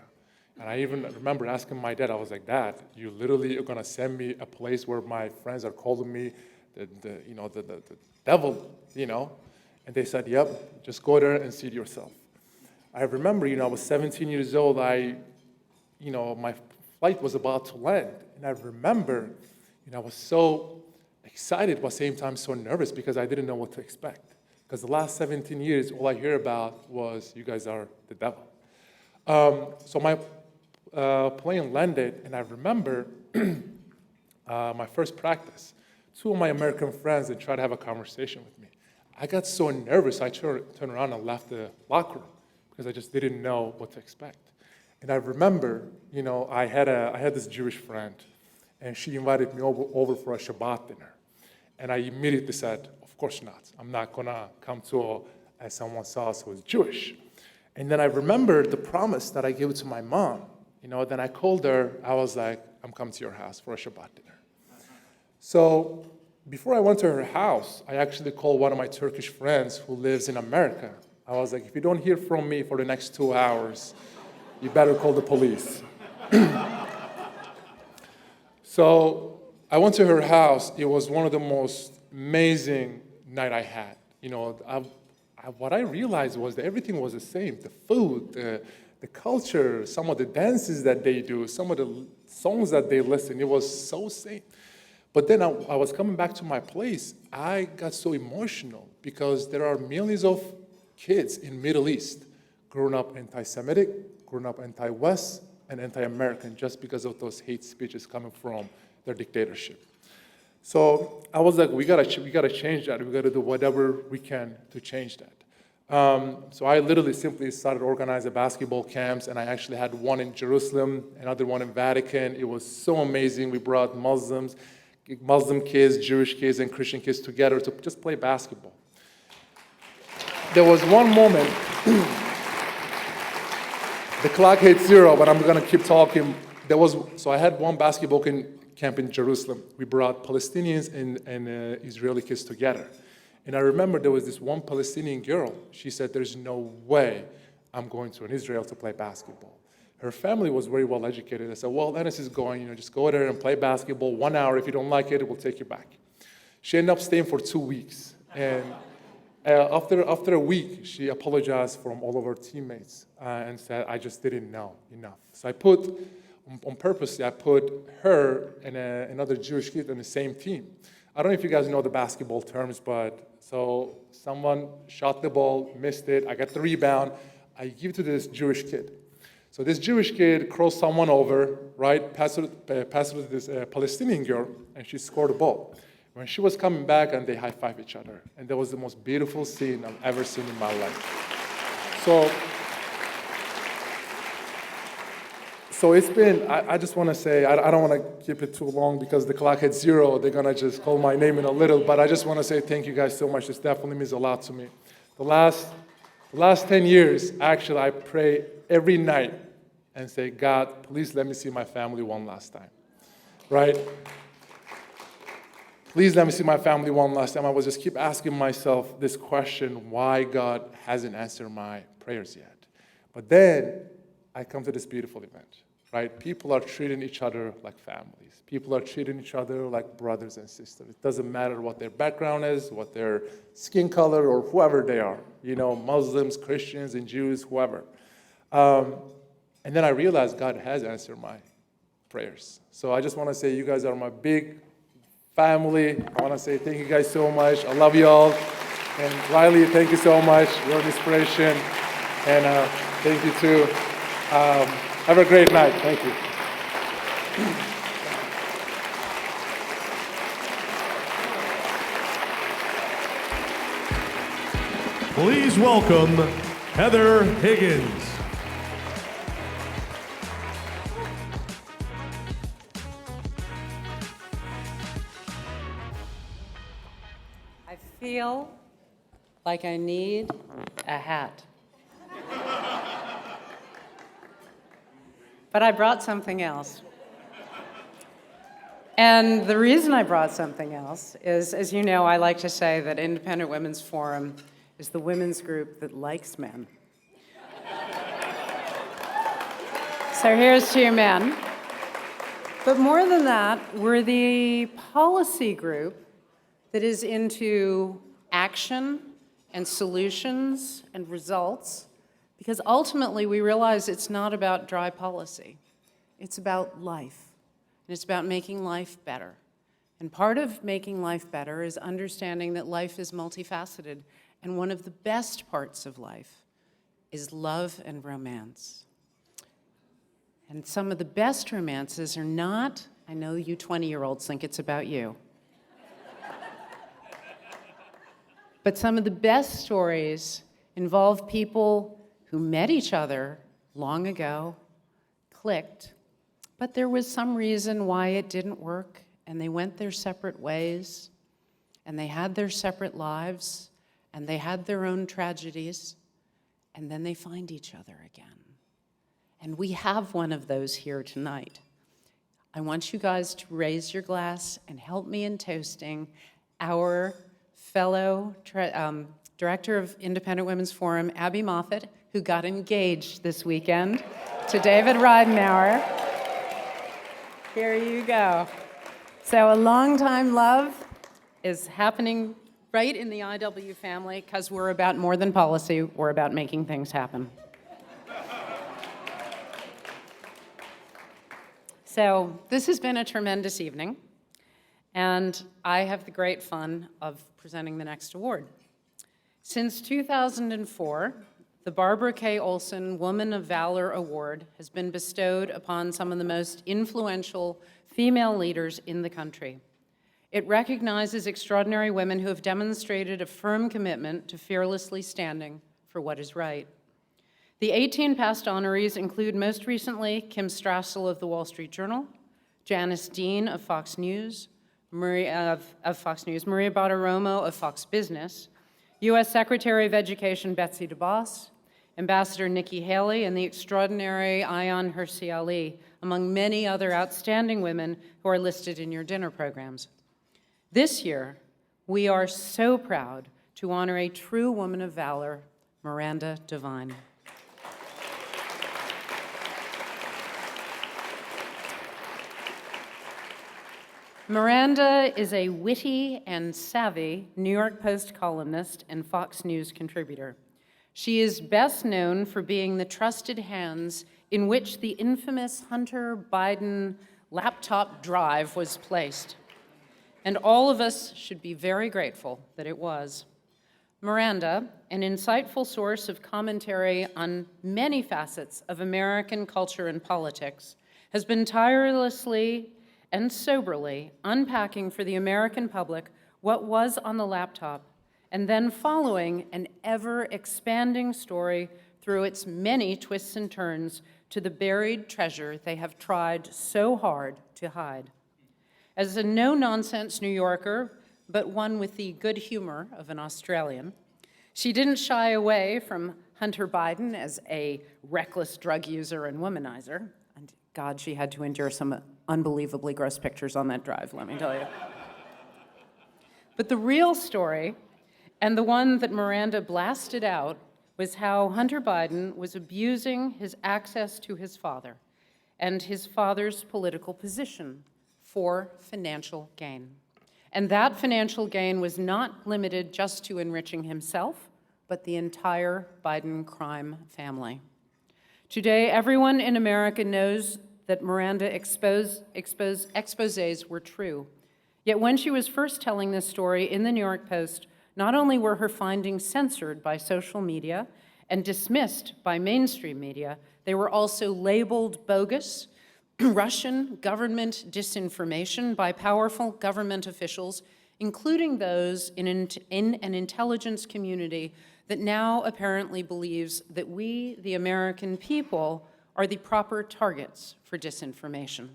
And I even remember asking my dad, I was like, Dad, you literally are going to send me a place where my friends are calling me the devil, And they said, yep, just go there and see it yourself. I remember, I was 17 years old. My flight was about to land. And I remember, I was so excited, but at the same time so nervous because I didn't know what to expect. Because the last 17 years, all I hear about was, you guys are the devil. So my plane landed, and I remember my first practice. Two of my American friends, they tried to have a conversation with me. I got so nervous, I turned around and left the locker room because I just didn't know what to expect. And I remember, I had this Jewish friend, and she invited me over for a Shabbat dinner. And I immediately said, of course not. I'm not going to come to someone's house who is Jewish. And then I remembered the promise that I gave to my mom. Then I called her. I was like, I'm coming to your house for a Shabbat dinner. So before I went to her house, I actually called one of my Turkish friends who lives in America. I was like, if you don't hear from me for the next 2 hours, you better call the police. So I went to her house. It was one of the most amazing night I had. What I realized was that everything was the same. The food, the culture, some of the dances that they do, some of the songs that they listen, it was so same. But then I was coming back to my place. I got so emotional because there are millions of kids in Middle East growing up anti-Semitic, growing up anti-West, and anti-American just because of those hate speeches coming from their dictatorship. So I was like, we gotta change that. We gotta do whatever we can to change that. So I literally simply started organizing basketball camps, and I actually had one in Jerusalem, another one in Vatican. It was so amazing. We brought Muslim kids, Jewish kids, and Christian kids together to just play basketball. There was one moment, the clock hit 0, but I'm gonna keep talking. So I had one basketball camp in Jerusalem. We brought Palestinians and Israeli kids together. And I remember there was this one Palestinian girl. She said, there's no way I'm going to Israel to play basketball. Her family was very well educated. I said, well, Enes is going, just go there and play basketball 1 hour. If you don't like it, we'll take you back. She ended up staying for 2 weeks. And after a week, she apologized from all of her teammates and said, I just didn't know enough. So on purpose, I put her and another Jewish kid on the same team. I don't know if you guys know the basketball terms, but so someone shot the ball, missed it, I got the rebound, I give it to this Jewish kid. So this Jewish kid crossed someone over, right, passed it to this Palestinian girl, and she scored the ball. When she was coming back, and they high-fived each other. And that was the most beautiful scene I've ever seen in my life. So it's been, I just want to say, I don't want to keep it too long because the clock hit 0. They're going to just call my name in a little, but I just want to say thank you guys so much. This definitely means a lot to me. The last 10 years, actually, I pray every night and say, God, please let me see my family one last time, right? Please let me see my family one last time. I was just keep asking myself this question, why God hasn't answered my prayers yet. But then I come to this beautiful event, right? People are treating each other like families. People are treating each other like brothers and sisters. It doesn't matter what their background is, what their skin color, or whoever they are, Muslims, Christians, and Jews, whoever. And then I realized God has answered my prayers. So I just want to say you guys are my big family. I want to say thank you guys so much. I love you all. And Riley, thank you so much. You're an inspiration. And thank you too. Have a great night. Thank you. Please welcome Heather Higgins. I feel like I need a hat. But I brought something else. And the reason I brought something else is, as you know, I like to say that Independent Women's Forum is the women's group that likes men. So here's to you men. But more than that, we're the policy group that is into action and solutions and results, because ultimately we realize it's not about dry policy. It's about life, and it's about making life better. And part of making life better is understanding that life is multifaceted. And one of the best parts of life is love and romance. And some of the best romances are not, I know you 20-year-olds think it's about you. But some of the best stories involve people who met each other long ago, clicked, but there was some reason why it didn't work, and they went their separate ways, and they had their separate lives, and they had their own tragedies, and then they find each other again. And we have one of those here tonight. I want you guys to raise your glass and help me in toasting our fellow Director of Independent Women's Forum, Abby Moffat, who got engaged this weekend to David Ridenauer. Here you go. So a long-time love is happening right in the IW family because we're about more than policy, we're about making things happen. So this has been a tremendous evening, and I have the great fun of presenting the next award. Since 2004, the Barbara K. Olson Woman of Valor Award has been bestowed upon some of the most influential female leaders in the country. It recognizes extraordinary women who have demonstrated a firm commitment to fearlessly standing for what is right. The 18 past honorees include most recently Kim Strassel of the Wall Street Journal, Janice Dean of Fox News, Maria Bartiromo of Fox Business, U.S. Secretary of Education Betsy DeVos, Ambassador Nikki Haley, and the extraordinary Ayaan Hirsi Ali, among many other outstanding women who are listed in your dinner programs. This year, we are so proud to honor a true woman of valor, Miranda Devine. Miranda is a witty and savvy New York Post columnist and Fox News contributor. She is best known for being the trusted hands in which the infamous Hunter Biden laptop drive was placed. And all of us should be very grateful that it was. Miranda, an insightful source of commentary on many facets of American culture and politics, has been tirelessly and soberly unpacking for the American public what was on the laptop, and then following an ever-expanding story through its many twists and turns to the buried treasure they have tried so hard to hide. As a no-nonsense New Yorker, but one with the good humor of an Australian, she didn't shy away from Hunter Biden as a reckless drug user and womanizer. And God, she had to endure some unbelievably gross pictures on that drive, let me tell you. But the real story, and the one that Miranda blasted out, was how Hunter Biden was abusing his access to his father and his father's political position for financial gain. And that financial gain was not limited just to enriching himself, but the entire Biden crime family. Today, everyone in America knows that Miranda exposés were true. Yet when she was first telling this story in the New York Post, not only were her findings censored by social media and dismissed by mainstream media, they were also labeled bogus, Russian government disinformation by powerful government officials, including those in an intelligence community that now apparently believes that we, the American people, are the proper targets for disinformation.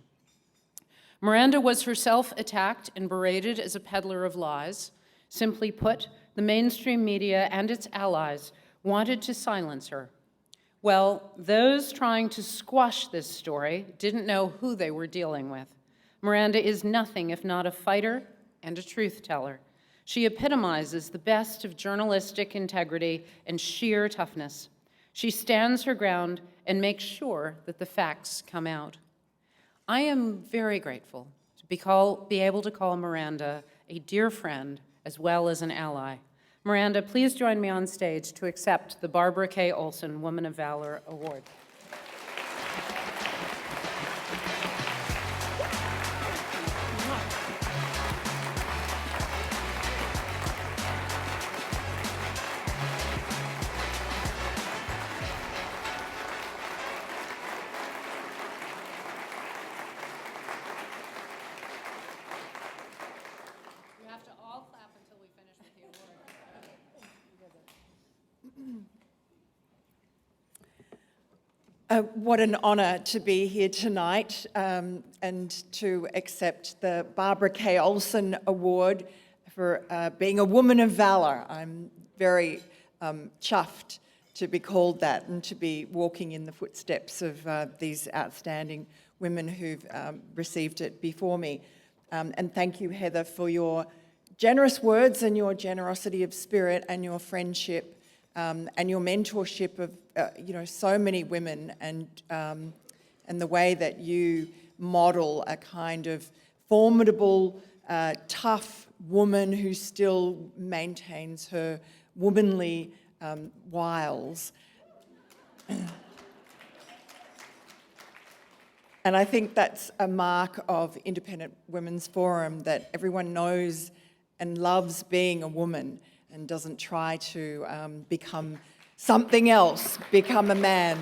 Miranda was herself attacked and berated as a peddler of lies. Simply put, the mainstream media and its allies wanted to silence her. Well, those trying to squash this story didn't know who they were dealing with. Miranda is nothing if not a fighter and a truth teller. She epitomizes the best of journalistic integrity and sheer toughness. She stands her ground and makes sure that the facts come out. I am very grateful to be able to call Miranda a dear friend as well as an ally. Miranda, please join me on stage to accept the Barbara K. Olson Woman of Valor Award. What an honour to be here tonight and to accept the Barbara K. Olson Award for being a woman of valour. I'm very chuffed to be called that and to be walking in the footsteps of these outstanding women who've received it before me. And thank you, Heather, for your generous words and your generosity of spirit and your friendship and your mentorship of so many women and the way that you model a kind of formidable, tough woman who still maintains her womanly wiles. And I think that's a mark of Independent Women's Forum, that everyone knows and loves being a woman and doesn't try to become something else, become a man.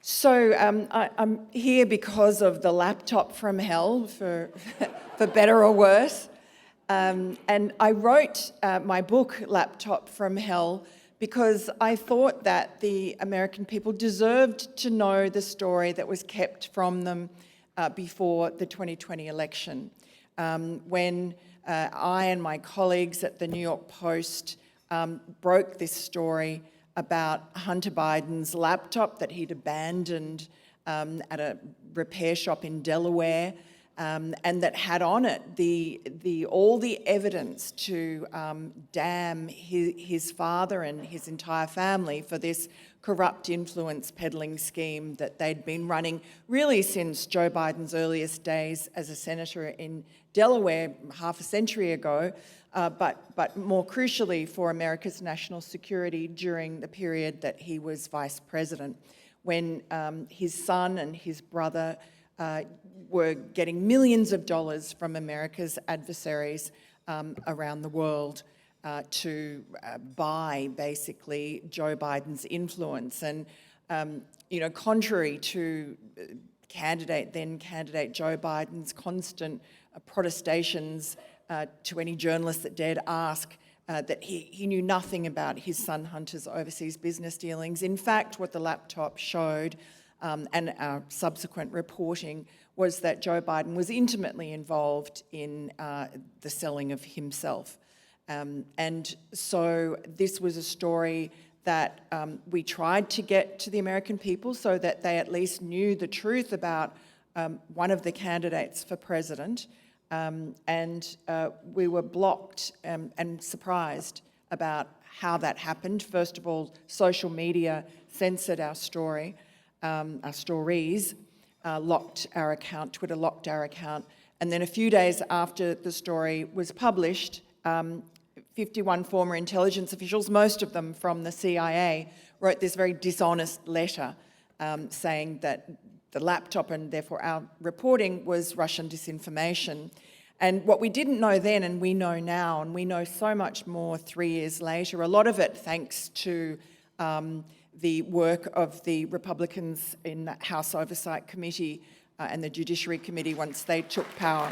So I'm here because of the laptop from hell, for better or worse. And I wrote my book, Laptop from Hell, because I thought that the American people deserved to know the story that was kept from them before the 2020 election. When I and my colleagues at the New York Post broke this story about Hunter Biden's laptop that he'd abandoned at a repair shop in Delaware, and that had on it all the evidence to damn his father and his entire family for this corrupt influence peddling scheme that they'd been running really since Joe Biden's earliest days as a senator in Delaware half a century ago, but more crucially for America's national security during the period that he was vice president, when his son and his brother were getting millions of dollars from America's adversaries around the world to buy, basically, Joe Biden's influence. And, contrary to then candidate Joe Biden's constant protestations to any journalist that dared ask that he knew nothing about his son Hunter's overseas business dealings. In fact, what the laptop showed and our subsequent reporting was that Joe Biden was intimately involved in the selling of himself. And so this was a story that we tried to get to the American people so that they at least knew the truth about one of the candidates for president. And we were blocked and surprised about how that happened. First of all, social media censored our story. Our stories, locked our account, Twitter locked our account. And then a few days after the story was published, 51 former intelligence officials, most of them from the CIA, wrote this very dishonest letter saying that the laptop and therefore our reporting was Russian disinformation. And what we didn't know then, and we know now, and we know so much more 3 years later, a lot of it thanks to the work of the Republicans in the House Oversight Committee and the Judiciary Committee once they took power.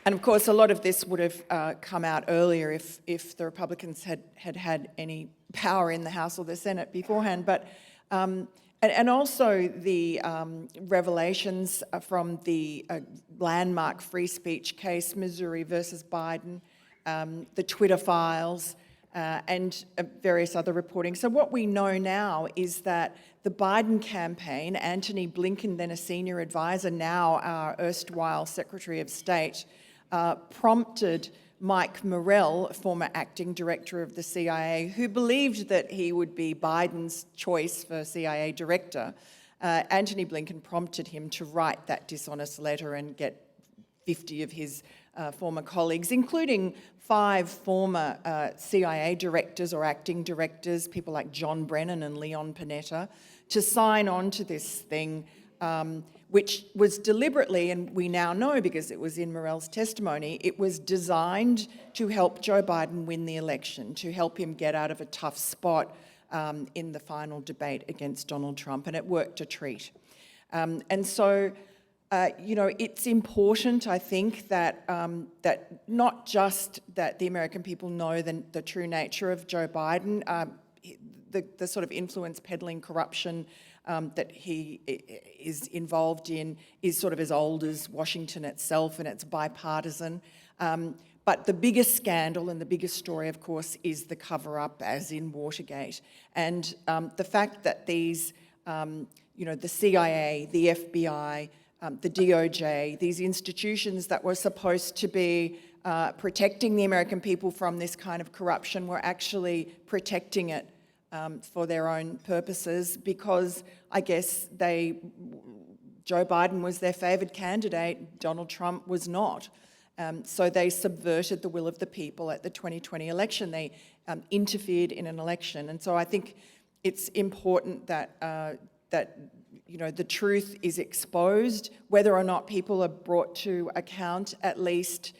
And of course, a lot of this would have come out earlier if the Republicans had any power in the House or the Senate beforehand. But and also the revelations from the landmark free speech case, Missouri versus Biden, the Twitter files, and various other reporting. So what we know now is that the Biden campaign, Antony Blinken, then a senior advisor, now our erstwhile Secretary of State, prompted Mike Morell, former acting director of the CIA, who believed that he would be Biden's choice for CIA director. Antony Blinken prompted him to write that dishonest letter and get 50 of his former colleagues, including 5 former CIA directors or acting directors, people like John Brennan and Leon Panetta, to sign on to this thing, which was deliberately, and we now know because it was in Morell's testimony, it was designed to help Joe Biden win the election, to help him get out of a tough spot in the final debate against Donald Trump, and it worked a treat. And so it's important, I think, that that not just that the American people know the true nature of Joe Biden, the sort of influence peddling corruption that he is involved in is sort of as old as Washington itself, and it's bipartisan. But the biggest scandal and the biggest story, of course, is the cover-up, as in Watergate. And the fact that these, the CIA, the FBI, the DOJ, these institutions that were supposed to be protecting the American people from this kind of corruption were actually protecting it for their own purposes, because I guess Joe Biden was their favoured candidate, Donald Trump was not. So they subverted the will of the people at the 2020 election. They interfered in an election. And so I think it's important that the truth is exposed, whether or not people are brought to account. At least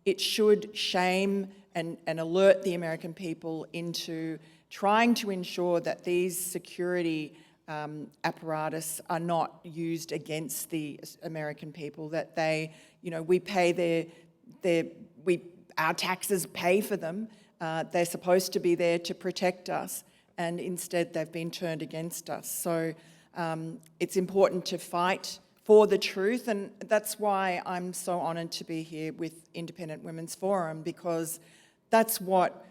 it should shame and alert the American people into trying to ensure that these security apparatus are not used against the American people, that we pay our taxes pay for them. They're supposed to be there to protect us, and instead they've been turned against us. So it's important to fight for the truth, and that's why I'm so honoured to be here with Independent Women's Forum, because that's what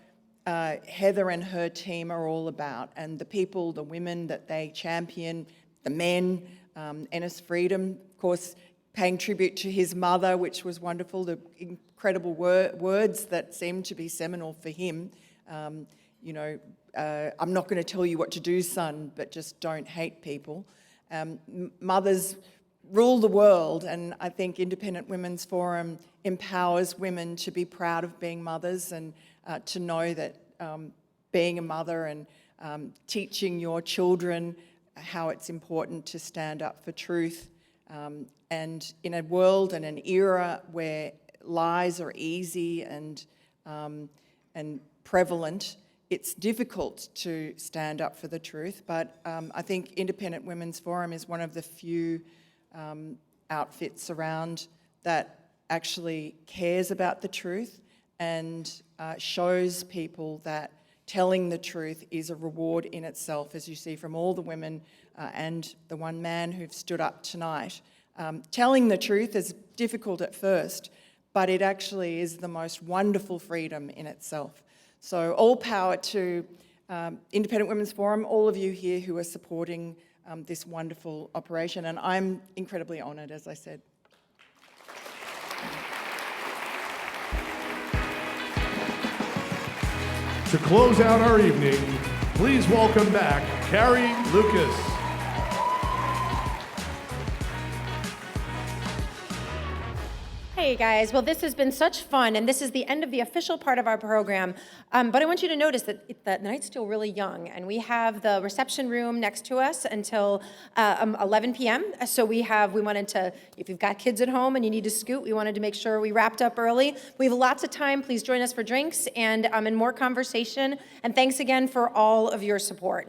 Heather and her team are all about, and the people, the women that they champion, the men, Ennis Freedom, of course, paying tribute to his mother, which was wonderful, the incredible words that seemed to be seminal for him. I'm not going to tell you what to do, son, but just don't hate people. Mothers rule the world, and I think Independent Women's Forum empowers women to be proud of being mothers, and to know that being a mother and teaching your children how it's important to stand up for truth. And in a world and an era where lies are easy and prevalent, it's difficult to stand up for the truth. But I think Independent Women's Forum is one of the few outfits around that actually cares about the truth and shows people that telling the truth is a reward in itself, as you see from all the women and the one man who've stood up tonight. Telling the truth is difficult at first, but it actually is the most wonderful freedom in itself. So all power to Independent Women's Forum, all of you here who are supporting this wonderful operation, and I'm incredibly honoured, as I said. To close out our evening, please welcome back Carrie Lucas. Hey guys, well this has been such fun, and this is the end of the official part of our program, but I want you to notice that the night's still really young, and we have the reception room next to us until 11 p.m. So we wanted to, if you've got kids at home and you need to scoot, we wanted to make sure we wrapped up early. We have lots of time. Please join us for drinks and more conversation, and thanks again for all of your support.